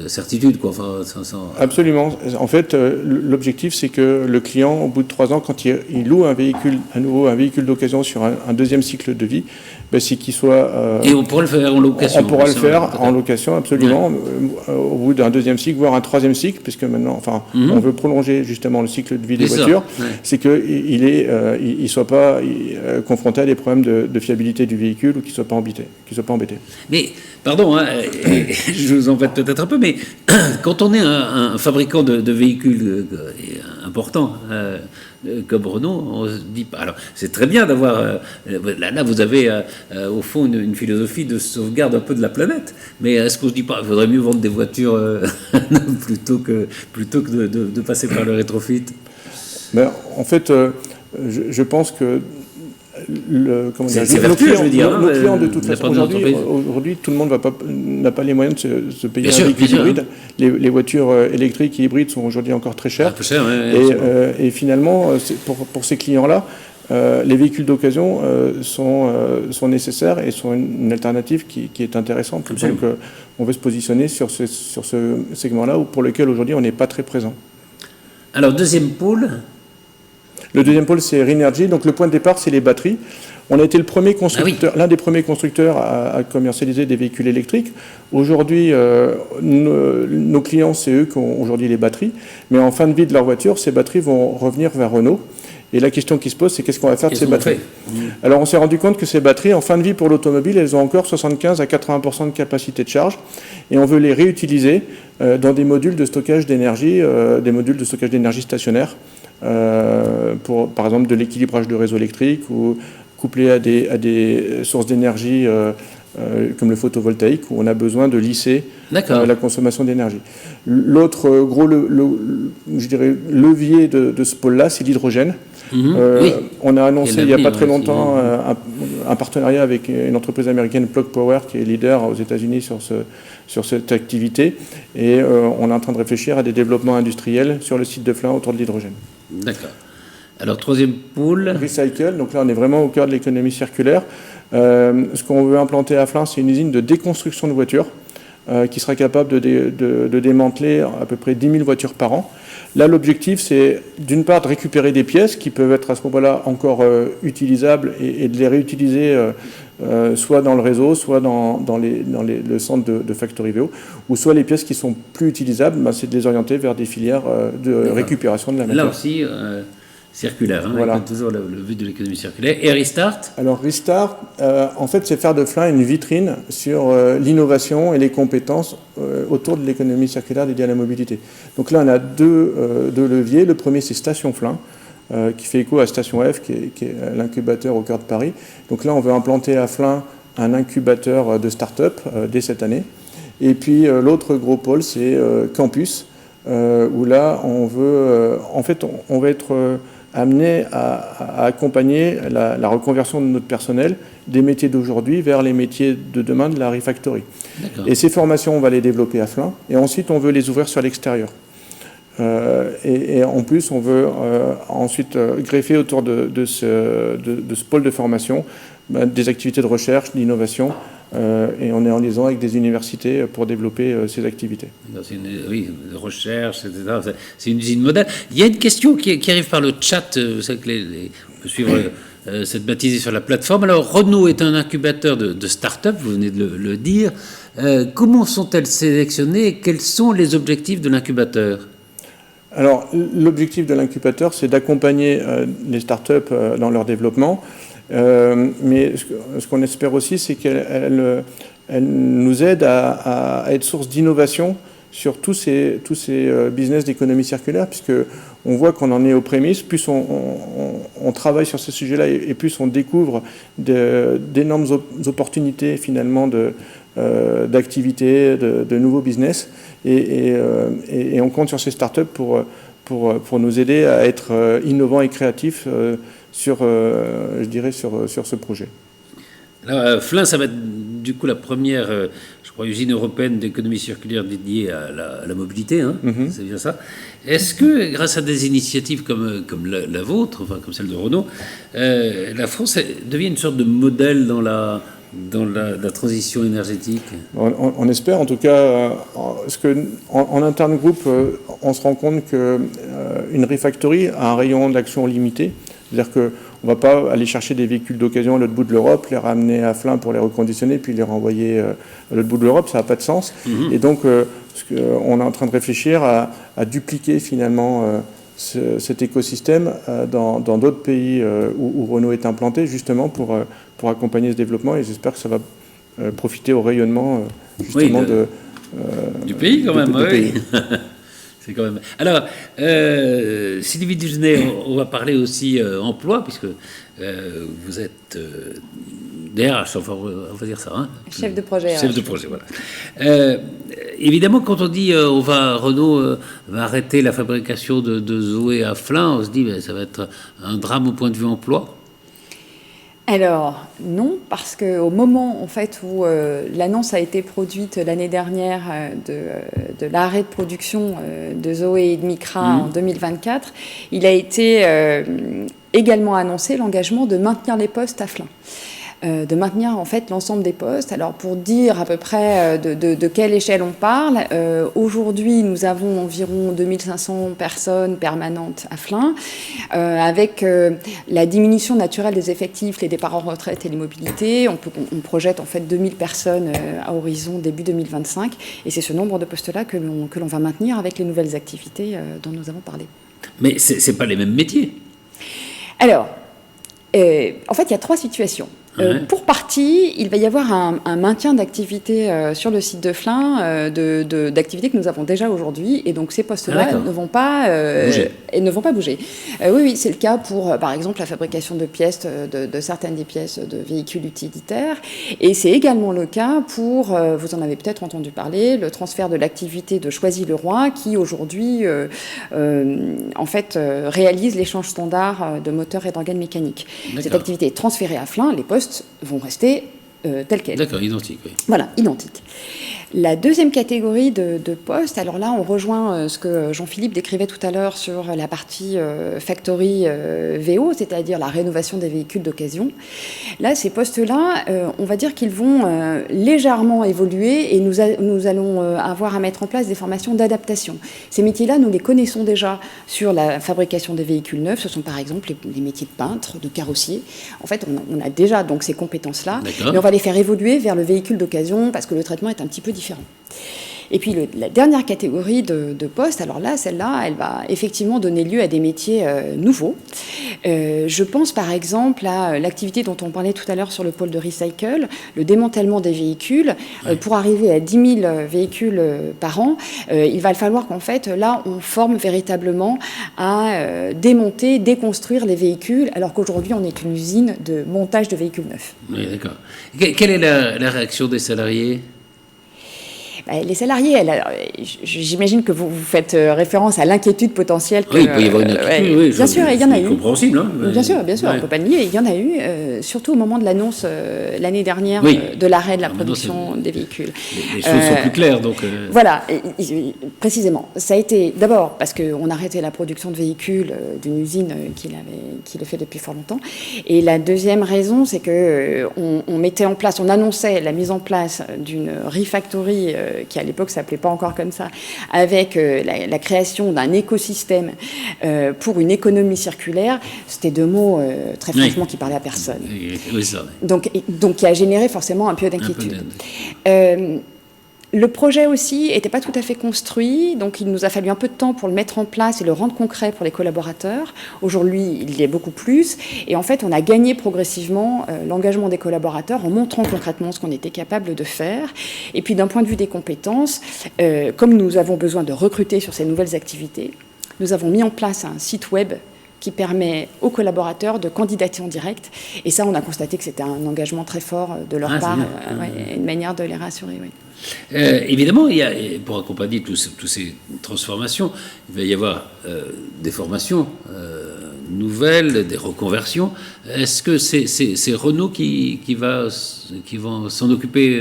certitude, quoi. Enfin, Absolument. En fait, l'objectif, c'est que le client, au bout de 3 ans, quand il loue un véhicule d'occasion sur un deuxième cycle de vie, c'est qu'il soit... Et on pourra le faire en location. On pourra le faire en location, absolument, au bout d'un deuxième cycle, voire un troisième cycle, puisque maintenant, on veut prolonger justement le cycle de vie des voitures. C'est qu'il ne soit pas confronté à des problèmes de fiabilité du véhicule ou qu'il ne soit pas embêté. Mais, pardon, je vous embête peut-être un peu, mais quand on est un fabricant de véhicules important comme Renault, on se dit, alors c'est très bien d'avoir, là vous avez au fond une philosophie de sauvegarde un peu de la planète, mais est-ce qu'on se dit pas, il faudrait mieux vendre des voitures plutôt que de passer par le rétrofit? En fait, je pense que nos clients, de toute façon, aujourd'hui, tout le monde n'a pas les moyens de se payer un véhicule hybride. Les voitures électriques et hybrides sont aujourd'hui encore très chères. Et finalement, pour ces clients-là, les véhicules d'occasion sont nécessaires et sont une alternative qui est intéressante. Donc, on veut se positionner sur ce segment-là pour lequel aujourd'hui on n'est pas très présent. Alors, deuxième pôle. Le deuxième pôle, c'est Renergy. Donc le point de départ, c'est les batteries. On a été l'un des premiers constructeurs à commercialiser des véhicules électriques. Aujourd'hui, nos clients, c'est eux qui ont aujourd'hui les batteries. Mais en fin de vie de leur voiture, ces batteries vont revenir vers Renault. Et la question qui se pose, c'est qu'est-ce qu'on va faire de ces batteries ? Alors on s'est rendu compte que ces batteries, en fin de vie pour l'automobile, elles ont encore 75 à 80% de capacité de charge. Et on veut les réutiliser dans des modules de stockage d'énergie, stationnaires, pour par exemple de l'équilibrage de réseau électrique ou couplé à des sources d'énergie comme le photovoltaïque, où on a besoin de lisser la consommation d'énergie. L'autre gros levier de ce pôle-là, c'est l'hydrogène. On a annoncé il n'y a pas très longtemps un partenariat avec une entreprise américaine, Plug Power, qui est leader aux États-Unis sur cette activité. Et on est en train de réfléchir à des développements industriels sur le site de Flins autour de l'hydrogène. D'accord. Alors, troisième pôle. Recycle, donc là on est vraiment au cœur de l'économie circulaire. Ce qu'on veut implanter à Flins, c'est une usine de déconstruction de voitures qui sera capable de démanteler à peu près 10 000 voitures par an. Là, l'objectif, c'est d'une part de récupérer des pièces qui peuvent être à ce moment-là encore utilisables et de les réutiliser soit dans le réseau, soit dans le centre de Factory VO, ou soit les pièces qui sont plus utilisables, c'est de les orienter vers des filières de récupération de la matière. Là aussi, circulaire, voilà. Toujours le but de l'économie circulaire. Et Restart ? Alors Restart, en fait, c'est faire de Flins une vitrine sur l'innovation et les compétences autour de l'économie circulaire dédiée à la mobilité. Donc là, on a deux leviers. Le premier, c'est Station Flins, qui fait écho à Station F, qui est l'incubateur au cœur de Paris. Donc là, on veut implanter à Flins un incubateur de start-up dès cette année. Et puis l'autre gros pôle, c'est Campus, où là, on va être amené à accompagner la reconversion de notre personnel des métiers d'aujourd'hui vers les métiers de demain de la refactory. Et ces formations, on va les développer à Flins, et ensuite on veut les ouvrir sur l'extérieur. Et en plus, on veut ensuite greffer autour de ce pôle de formation des activités de recherche, d'innovation, et on est en liaison avec des universités pour développer ces activités. Oui, de recherche, etc. C'est une usine modèle. Il y a une question qui arrive par le chat. Vous savez que on peut suivre cette baptisée sur la plateforme. Alors, Renault est un incubateur de start-up, vous venez de le dire. Comment sont-elles sélectionnées et quels sont les objectifs de l'incubateur ? Alors, l'objectif de l'incubateur, c'est d'accompagner les start-up dans leur développement. Mais ce qu'on espère aussi, c'est qu'elle nous aide à être source d'innovation sur tous ces business d'économie circulaire, puisque on voit qu'on en est aux prémices. Plus on travaille sur ce sujet-là et plus on découvre d'énormes opportunités finalement d'activités, de nouveaux business, et on compte sur ces startups pour nous aider à être innovants et créatifs sur ce projet. Alors, Flins, ça va être du coup la première, je crois, usine européenne d'économie circulaire dédiée à la mobilité, C'est bien ça. Est-ce que, grâce à des initiatives comme la vôtre, enfin comme celle de Renault, la France devient une sorte de modèle dans la transition énergétique ? On espère, en tout cas, parce qu'en interne groupe, on se rend compte qu'une refactory a un rayon d'action limité. C'est-à-dire qu'on ne va pas aller chercher des véhicules d'occasion à l'autre bout de l'Europe, les ramener à Flins pour les reconditionner, puis les renvoyer à l'autre bout de l'Europe, ça n'a pas de sens. Et donc, on est en train de réfléchir à dupliquer finalement cet écosystème dans d'autres pays où Renault est implanté, justement pour accompagner ce développement. Et j'espère que ça va profiter au rayonnement justement du pays quand même. Oui. C'est quand même... Alors, Sylvie Dugenais, on va parler aussi emploi, puisque vous êtes DRH, enfin, on va dire ça. Chef de projet. Chef de projet, voilà. Évidemment, quand on dit Renault va arrêter la fabrication de Zoé à Flins, on se dit ça va être un drame au point de vue emploi. Alors non, parce qu'au moment en fait où l'annonce a été produite l'année dernière de l'arrêt de production de Zoé et de Micra en 2024, il a été également annoncé l'engagement de maintenir les postes à Flins. de maintenir en fait l'ensemble des postes. Alors pour dire à peu près de quelle échelle on parle, aujourd'hui nous avons environ 2500 personnes permanentes à Flins, avec la diminution naturelle des effectifs, les départs en retraite et les mobilités. On projette en fait 2000 personnes à horizon début 2025, et c'est ce nombre de postes-là que l'on va maintenir avec les nouvelles activités dont nous avons parlé. Mais ce n'est pas les mêmes métiers. Alors, en fait, il y a 3 situations. Pour partie, il va y avoir un maintien d'activité sur le site de Flins, d'activités que nous avons déjà aujourd'hui, et donc ces postes-là ne vont pas bouger. Oui, c'est le cas pour, par exemple, la fabrication de pièces, de certaines des pièces de véhicules utilitaires, et c'est également le cas pour, vous en avez peut-être entendu parler, le transfert de l'activité de Choisy-le-Roi, qui aujourd'hui, en fait, réalise l'échange standard de moteurs et d'organes mécaniques. Cette activité est transférée à Flins, les postes vont rester tels quels. D'accord, identiques, oui. Voilà, identiques. La deuxième catégorie de postes, alors là, on rejoint ce que Jean-Philippe décrivait tout à l'heure sur la partie factory VO, c'est-à-dire la rénovation des véhicules d'occasion. Là, ces postes-là, on va dire qu'ils vont légèrement évoluer, et nous allons avoir à mettre en place des formations d'adaptation. Ces métiers-là, nous les connaissons déjà sur la fabrication des véhicules neufs. Ce sont par exemple les métiers de peintre, de carrossier. En fait, on a déjà donc ces compétences-là, mais on va les faire évoluer vers le véhicule d'occasion parce que le traitement est un petit peu différent. Et puis la dernière catégorie de postes, alors là, celle-là, elle va effectivement donner lieu à des métiers nouveaux. Je pense par exemple à l'activité dont on parlait tout à l'heure sur le pôle de recycle, le démantèlement des véhicules. Pour arriver à 10 000 véhicules par an, il va falloir qu'en fait, là, on forme véritablement à démonter, déconstruire les véhicules, alors qu'aujourd'hui, on est une usine de montage de véhicules neufs. Oui, d'accord. Quelle est la réaction des salariés ? Les salariés, j'imagine que vous faites référence à l'inquiétude potentielle. Oui, il peut y avoir une inquiétude, oui. Bien sûr, il y en a eu. Compréhensible, hein. Bien sûr, on ne peut pas nier. Il y en a eu, surtout au moment de l'annonce l'année dernière de l'arrêt de la production des véhicules. Les choses sont plus claires, donc... Voilà, précisément. Ça a été d'abord parce qu'on arrêtait la production de véhicules d'une usine qui le fait depuis fort longtemps. Et la deuxième raison, c'est qu'on mettait en place, on annonçait la mise en place d'une refactory qui à l'époque ne s'appelait pas encore comme ça, avec la création d'un écosystème pour une économie circulaire. C'était 2 mots très franchement qui parlaient à personne. Oui, ça. Donc qui a généré forcément un peu d'inquiétude. Le projet aussi n'était pas tout à fait construit, donc il nous a fallu un peu de temps pour le mettre en place et le rendre concret pour les collaborateurs. Aujourd'hui, il y est beaucoup plus. Et en fait, on a gagné progressivement l'engagement des collaborateurs en montrant concrètement ce qu'on était capable de faire. Et puis d'un point de vue des compétences, comme nous avons besoin de recruter sur ces nouvelles activités, nous avons mis en place un site web qui permet aux collaborateurs de candidater en direct. Et ça, on a constaté que c'était un engagement très fort de leur part, une manière de les rassurer. Oui. Évidemment, pour accompagner toutes ces transformations, il va y avoir des formations nouvelles, des reconversions. Est-ce que c'est Renault qui va s'en occuper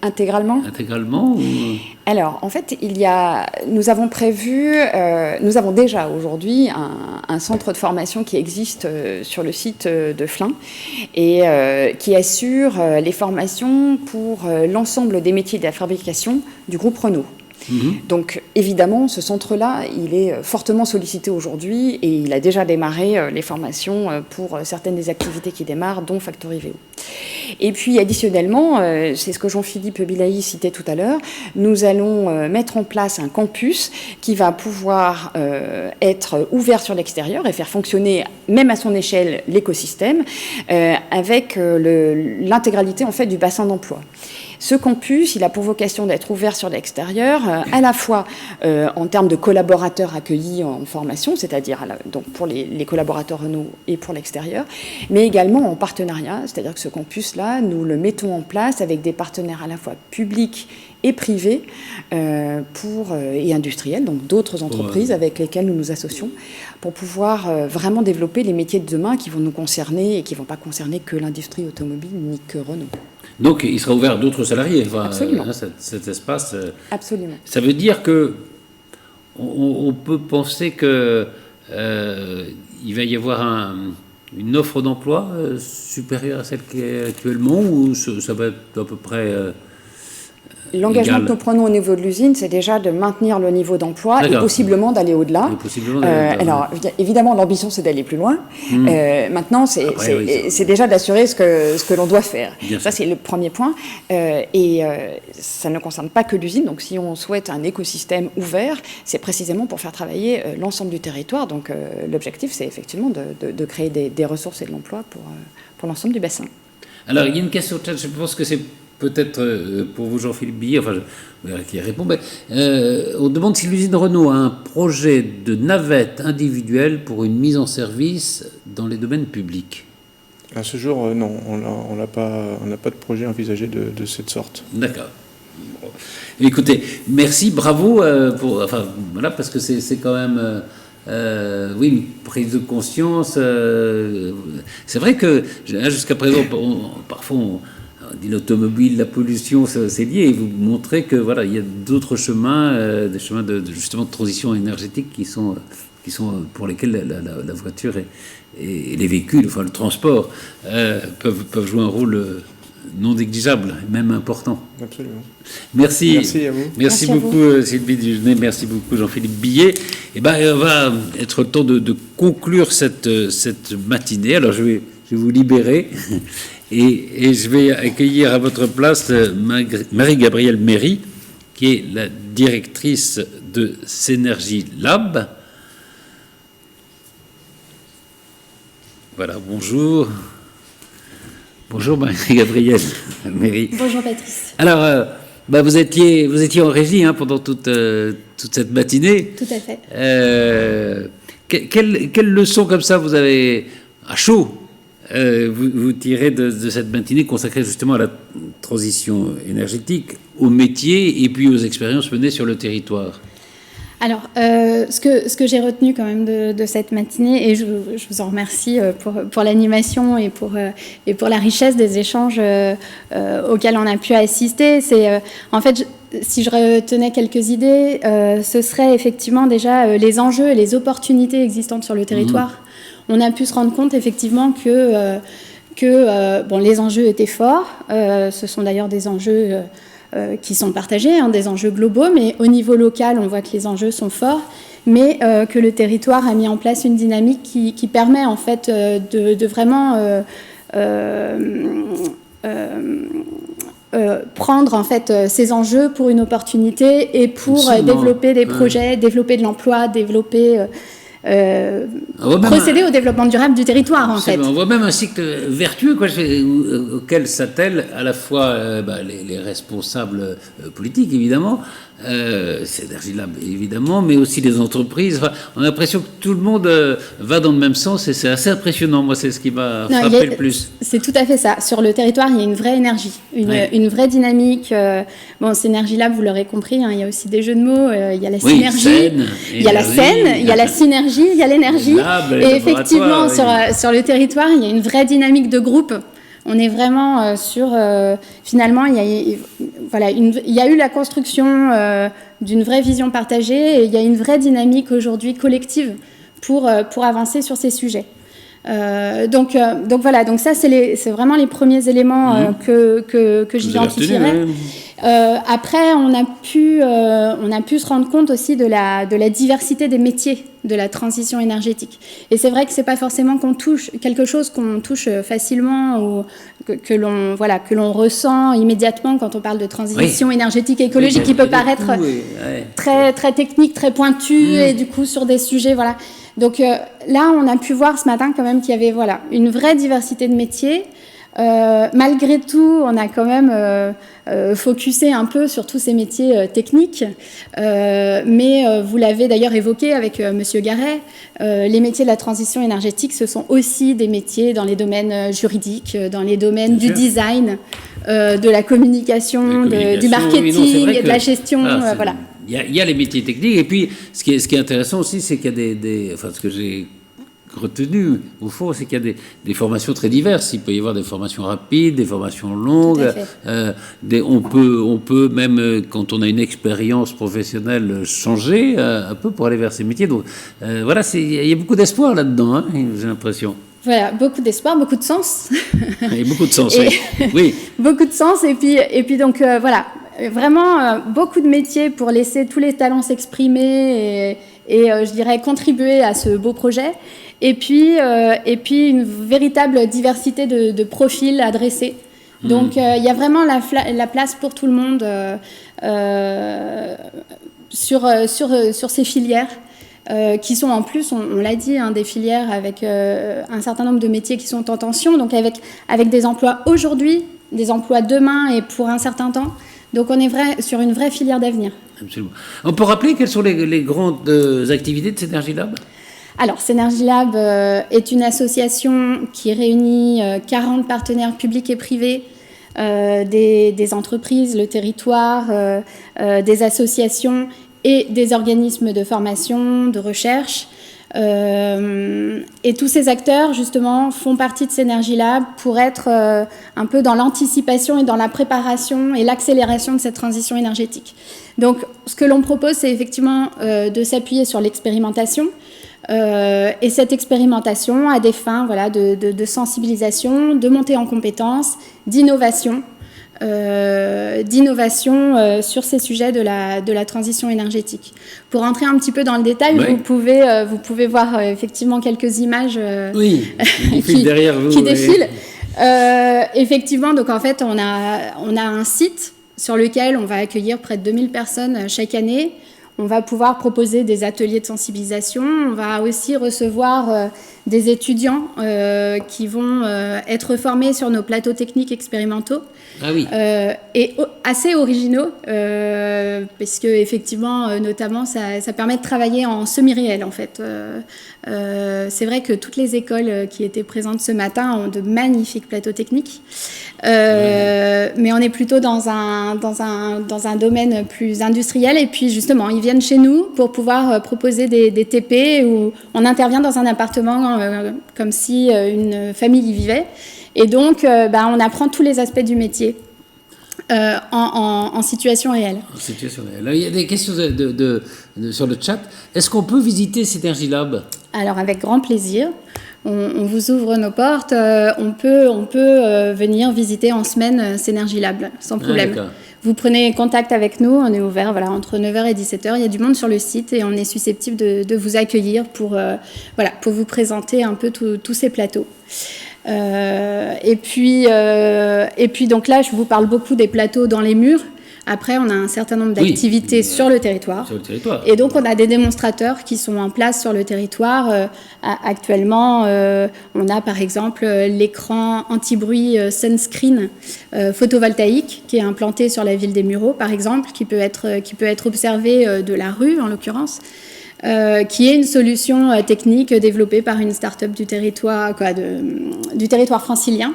Intégralement ou... Alors, en fait, nous avons déjà aujourd'hui un centre de formation qui existe sur le site de Flins et qui assure les formations pour l'ensemble des métiers de la fabrication du groupe Renault. Donc, évidemment, ce centre-là, il est fortement sollicité aujourd'hui et il a déjà démarré les formations pour certaines des activités qui démarrent, dont Factory VO. Et puis, additionnellement, c'est ce que Jean-Philippe Bilaï citait tout à l'heure, nous allons mettre en place un campus qui va pouvoir être ouvert sur l'extérieur et faire fonctionner, même à son échelle, l'écosystème, avec l'intégralité, en fait, du bassin d'emploi. Ce campus, il a pour vocation d'être ouvert sur l'extérieur, à la fois en termes de collaborateurs accueillis en formation, c'est-à-dire donc pour les collaborateurs Renault et pour l'extérieur, mais également en partenariat, c'est-à-dire que ce campus-là, nous le mettons en place avec des partenaires à la fois publics et privés et industriels, donc d'autres entreprises avec lesquelles nous nous associons, pour pouvoir vraiment développer les métiers de demain qui vont nous concerner et qui ne vont pas concerner que l'industrie automobile ni que Renault. Donc, il sera ouvert à d'autres salariés, Absolument. Cet espace. Absolument. Ça veut dire que on peut penser que il va y avoir une offre d'emploi supérieure à celle qui est actuellement, ou ça va être à peu près L'engagement égal. que nous prenons au niveau de l'usine, c'est déjà de maintenir le niveau d'emploi et possiblement d'aller au-delà. Alors, évidemment, l'ambition, c'est d'aller plus loin. Maintenant, c'est déjà d'assurer ce que l'on doit faire. Ça, c'est le premier point. Ça ne concerne pas que l'usine. Donc, si on souhaite un écosystème ouvert, c'est précisément pour faire travailler l'ensemble du territoire. Donc, l'objectif, c'est effectivement de créer des ressources et de l'emploi pour l'ensemble du bassin. Alors, il y a une question de chat, je pense que c'est peut-être pour vous, Jean-Philippe Billet, enfin, je verrai qui répond, mais on demande si l'usine Renault a un projet de navette individuelle pour une mise en service dans les domaines publics. À ce jour, non, on n'a pas de projet envisagé de cette sorte. D'accord. Bon. Écoutez, merci, bravo, voilà, parce que c'est quand même... oui, une prise de conscience. C'est vrai que jusqu'à présent, parfois on dit l'automobile, la pollution, c'est lié. Et vous montrez que voilà, il y a d'autres chemins, des chemins justement de transition énergétique qui sont pour lesquels la voiture et les véhicules, enfin le transport, peuvent jouer un rôle non négligeable, même important. Absolument. Merci. Merci à vous. Merci beaucoup Sylvie Dugenais, merci beaucoup Jean-Philippe Billet. Et on va être le temps de conclure cette matinée. Alors je vais vous libérer et je vais accueillir à votre place Marie-Gabrielle Méry, qui est la directrice de Synergie Lab. Voilà, bonjour. Bonjour Marie-Gabrielle Méry. Bonjour Patrice. Alors, vous étiez en régie pendant toute cette matinée. Tout à fait. Quelle leçon comme ça vous avez à chaud vous tirez de cette matinée consacrée justement à la transition énergétique, au métier et puis aux expériences menées sur le territoire? Alors, ce que j'ai retenu quand même de cette matinée, et je vous en remercie pour l'animation et pour la richesse des échanges auxquels on a pu assister, c'est en fait, si je retenais quelques idées, ce serait effectivement déjà les enjeux et les opportunités existantes sur le territoire. On a pu se rendre compte effectivement que les enjeux étaient forts. Ce sont d'ailleurs des enjeux qui sont partagés, des enjeux globaux, mais au niveau local, on voit que les enjeux sont forts, mais que le territoire a mis en place une dynamique qui permet en fait de vraiment prendre en fait ces enjeux pour une opportunité et pour développer des projets, développer de l'emploi, développer procéder au développement durable du territoire, en fait. On voit même un cycle vertueux auquel s'attellent à la fois les responsables politiques, évidemment, Synergie Lab évidemment, mais aussi les entreprises. Enfin, on a l'impression que tout le monde va dans le même sens et c'est assez impressionnant. Moi, c'est ce qui m'a frappé le plus. C'est tout à fait ça. Sur le territoire, il y a une vraie énergie, une vraie dynamique. Synergie Lab, vous l'aurez compris, il y a aussi des jeux de mots. Il y a la synergie, il y a la scène, il y a la synergie, il y a l'énergie. Et effectivement, sur le territoire, il y a une vraie dynamique de groupe. On est vraiment finalement, il y a eu la construction d'une vraie vision partagée et il y a une vraie dynamique aujourd'hui collective pour avancer sur ces sujets. Donc ça, c'est vraiment les premiers éléments que j'identifierais. Après, on a pu se rendre compte aussi de la diversité des métiers de la transition énergétique. Et c'est vrai que c'est pas forcément quelque chose qu'on touche facilement ou que l'on ressent immédiatement quand on parle de transition énergétique et écologique, qui peut paraître très très technique, très pointu et du coup sur des sujets Donc là, on a pu voir ce matin quand même qu'il y avait une vraie diversité de métiers. Malgré tout, on a quand même focusé un peu sur tous ces métiers techniques, mais vous l'avez d'ailleurs évoqué avec Monsieur Garret, les métiers de la transition énergétique, ce sont aussi des métiers dans les domaines juridiques, dans les domaines du design, de la communication, du marketing et de la gestion. Il y a les métiers techniques, et puis ce qui est intéressant aussi, c'est qu'il y a ce que j'ai retenu, au fond, c'est qu'il y a des formations très diverses. Il peut y avoir des formations rapides, des formations longues. On peut même, quand on a une expérience professionnelle, changer un peu pour aller vers ces métiers. Donc il y a beaucoup d'espoir là-dedans, j'ai l'impression. Voilà, beaucoup d'espoir, beaucoup de sens. Et beaucoup de sens, oui. Beaucoup de sens, et puis donc voilà, vraiment beaucoup de métiers pour laisser tous les talents s'exprimer et je dirais contribuer à ce beau projet. Et puis une véritable diversité de profils adressés. Donc il y a vraiment la place pour tout le monde sur ces filières. Qui sont en plus, on l'a dit, des filières avec un certain nombre de métiers qui sont en tension, donc avec des emplois aujourd'hui, des emplois demain et pour un certain temps. Donc on est sur une vraie filière d'avenir. Absolument. On peut rappeler quelles sont les grandes activités de Synergy Lab ? Alors, Synergy Lab est une association qui réunit 40 partenaires publics et privés, des entreprises, le territoire, des associations et des organismes de formation, de recherche. Et tous ces acteurs, justement, font partie de Synergy Lab pour être un peu dans l'anticipation et dans la préparation et l'accélération de cette transition énergétique. Donc, ce que l'on propose, c'est effectivement de s'appuyer sur l'expérimentation. Et cette expérimentation a des fins de sensibilisation, de montée en compétences, d'innovation sur ces sujets de la transition énergétique. Pour entrer un petit peu dans le détail, vous pouvez voir effectivement quelques images qui derrière vous, qui défilent. Effectivement, donc en fait, on a un site sur lequel on va accueillir près de 2000 personnes chaque année. On va pouvoir proposer des ateliers de sensibilisation. On va aussi recevoir des étudiants qui vont être formés sur nos plateaux techniques expérimentaux. Ah oui. Et assez originaux, parce que effectivement, notamment, ça permet de travailler en semi-réel, en fait. C'est vrai que toutes les écoles qui étaient présentes ce matin ont de magnifiques plateaux techniques, mais on est plutôt dans un domaine plus industriel. Et puis justement, ils viennent chez nous pour pouvoir proposer des TP où on intervient dans un appartement comme si une famille y vivait. Et donc, on apprend tous les aspects du métier en situation réelle. En situation réelle. Alors, il y a des questions sur le chat. Est-ce qu'on peut visiter Synergy Lab ? Alors, avec grand plaisir. On vous ouvre nos portes. On peut venir visiter en semaine Synergy Lab, sans problème. Vous prenez contact avec nous, on est ouvert entre 9h et 17h. Il y a du monde sur le site et on est susceptible de vous accueillir pour vous présenter un peu tous ces plateaux. Et puis donc là, je vous parle beaucoup des plateaux dans les murs. Après, on a un certain nombre d'activités sur le territoire. Et donc, on a des démonstrateurs qui sont en place sur le territoire. Actuellement, on a par exemple l'écran anti-bruit sunscreen photovoltaïque qui est implanté sur la ville des Mureaux, par exemple, qui peut être observé de la rue, en l'occurrence. Qui est une solution technique développée par une start-up du territoire francilien.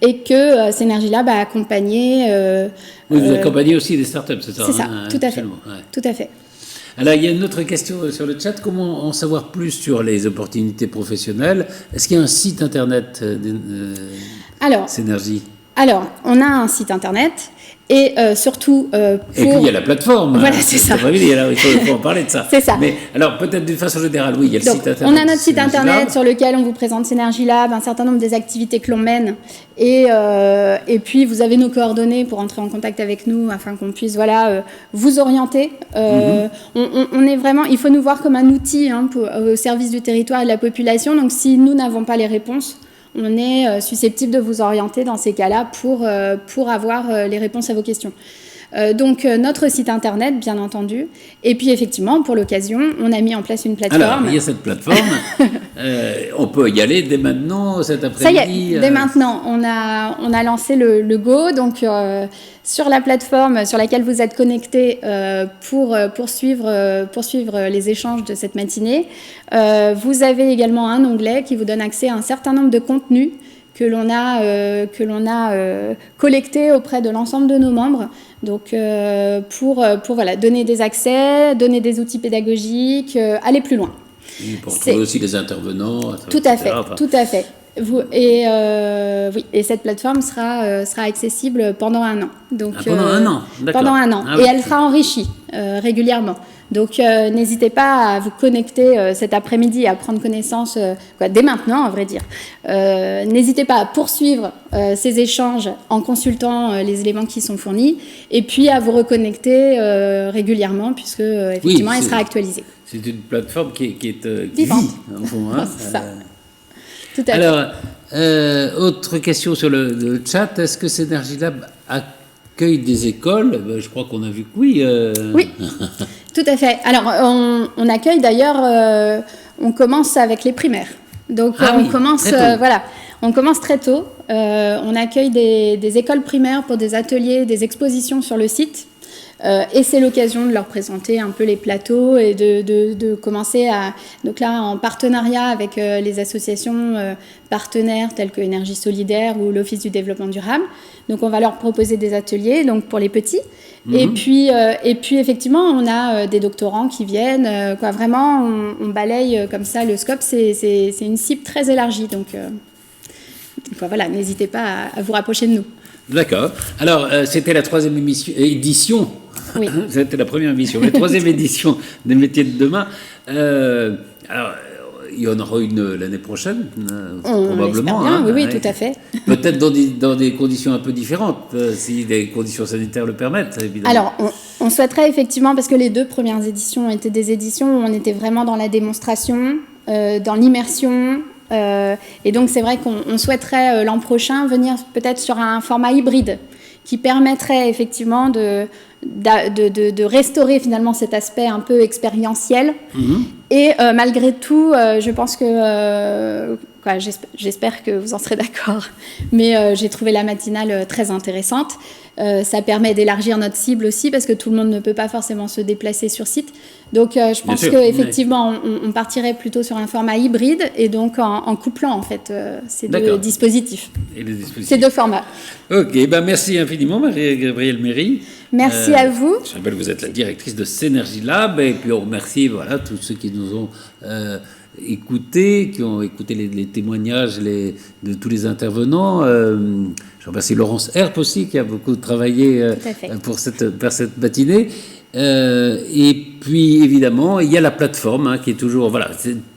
Et que Synergy Lab a accompagné. Vous accompagnez aussi des startups, c'est ça ? C'est ça, tout à fait. Tout à fait. Alors, il y a une autre question sur le chat. Comment en savoir plus sur les opportunités professionnelles ? Est-ce qu'il y a un site internet Synergy ? Alors, on a un site internet. Et surtout Et puis il y a la plateforme. Voilà, c'est ça. Alors, il faut en parler de ça. C'est ça. Mais alors peut-être d'une façon générale, oui, il y a le site internet. On a notre site internet sur lequel on vous présente Synergy Lab, un certain nombre des activités que l'on mène. Et puis vous avez nos coordonnées pour entrer en contact avec nous afin qu'on puisse vous orienter. On est vraiment, il faut nous voir comme un outil au service du territoire et de la population. Donc si nous n'avons pas les réponses, on est susceptible de vous orienter dans ces cas-là pour avoir les réponses à vos questions. Donc notre site internet, bien entendu. Et puis effectivement, pour l'occasion, on a mis en place une plateforme. Alors, il y a cette plateforme. On peut y aller dès maintenant, cet après-midi. Ça y est, dès maintenant. On a lancé le Go. Donc sur la plateforme sur laquelle vous êtes connectés pour poursuivre les échanges de cette matinée, vous avez également un onglet qui vous donne accès à un certain nombre de contenus que l'on a collectés auprès de l'ensemble de nos membres. Donc pour donner des accès, donner des outils pédagogiques, aller plus loin. Pour trouver aussi les intervenants. Tout à fait. Et cette plateforme sera accessible pendant un an. Donc, pendant un an, d'accord. Pendant un an. Et elle sera enrichie régulièrement. Donc n'hésitez pas à vous connecter cet après-midi, à prendre connaissance, dès maintenant à vrai dire. N'hésitez pas à poursuivre ces échanges en consultant les éléments qui sont fournis et puis à vous reconnecter régulièrement puisque effectivement elle sera actualisée. C'est une plateforme qui est vivante. En fond, hein. C'est ça. Tout à fait. Alors, autre question sur le chat, est-ce que Synergy Lab accueille des écoles? Je crois qu'on a vu que oui. Oui, tout à fait. Alors, on accueille d'ailleurs, on commence avec les primaires. Donc, on commence très tôt. On accueille des écoles primaires pour des ateliers, des expositions sur le site. Et c'est l'occasion de leur présenter un peu les plateaux et de commencer à... Donc là, en partenariat avec les associations partenaires telles que Énergie Solidaire ou l'Office du développement durable. Donc on va leur proposer des ateliers donc pour les petits. Et puis effectivement, on a des doctorants qui viennent. Vraiment, on balaye comme ça le scope. C'est une cible très élargie. Donc voilà, n'hésitez pas à vous rapprocher de nous. D'accord. Alors, c'était la 3e édition. Oui. C'était la première émission. La 3e édition des métiers de demain. Alors, il y en aura une l'année prochaine, probablement. Bien, oui, tout à fait. Peut-être dans des conditions un peu différentes, si les conditions sanitaires le permettent, évidemment. Alors, on souhaiterait effectivement, parce que les 2 premières éditions étaient des éditions où on était vraiment dans la démonstration, dans l'immersion. Et donc, c'est vrai qu'on souhaiterait l'an prochain venir peut-être sur un format hybride qui permettrait effectivement de restaurer finalement cet aspect un peu expérientiel. Et malgré tout, je pense que, j'espère que vous en serez d'accord, mais j'ai trouvé la matinale très intéressante. Ça permet d'élargir notre cible aussi parce que tout le monde ne peut pas forcément se déplacer sur site. Donc je pense qu'effectivement, on partirait plutôt sur un format hybride et donc en couplant en fait ces 2 dispositifs. Et les dispositifs. Ces 2 formats. Ok, merci infiniment Marie-Gabrielle Méry. Merci à vous. Je rappelle que vous êtes la directrice de Synergy Lab et puis on remercie tous ceux qui nous ont écoutés, qui ont écouté les témoignages de tous les intervenants. Je remercie Laurence Herp aussi qui a beaucoup travaillé pour cette matinée. Et puis évidemment, il y a la plateforme qui est toujours... Voilà,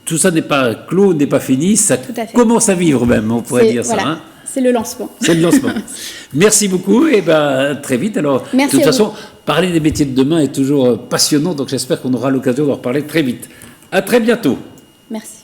tout ça n'est pas clos, n'est pas fini, ça commence à vivre même, on pourrait dire ça. Hein. C'est le lancement. C'est le lancement. Merci beaucoup et très vite. Alors, de toute façon, parler des métiers de demain est toujours passionnant, donc j'espère qu'on aura l'occasion d'en reparler très vite. À très bientôt. Merci.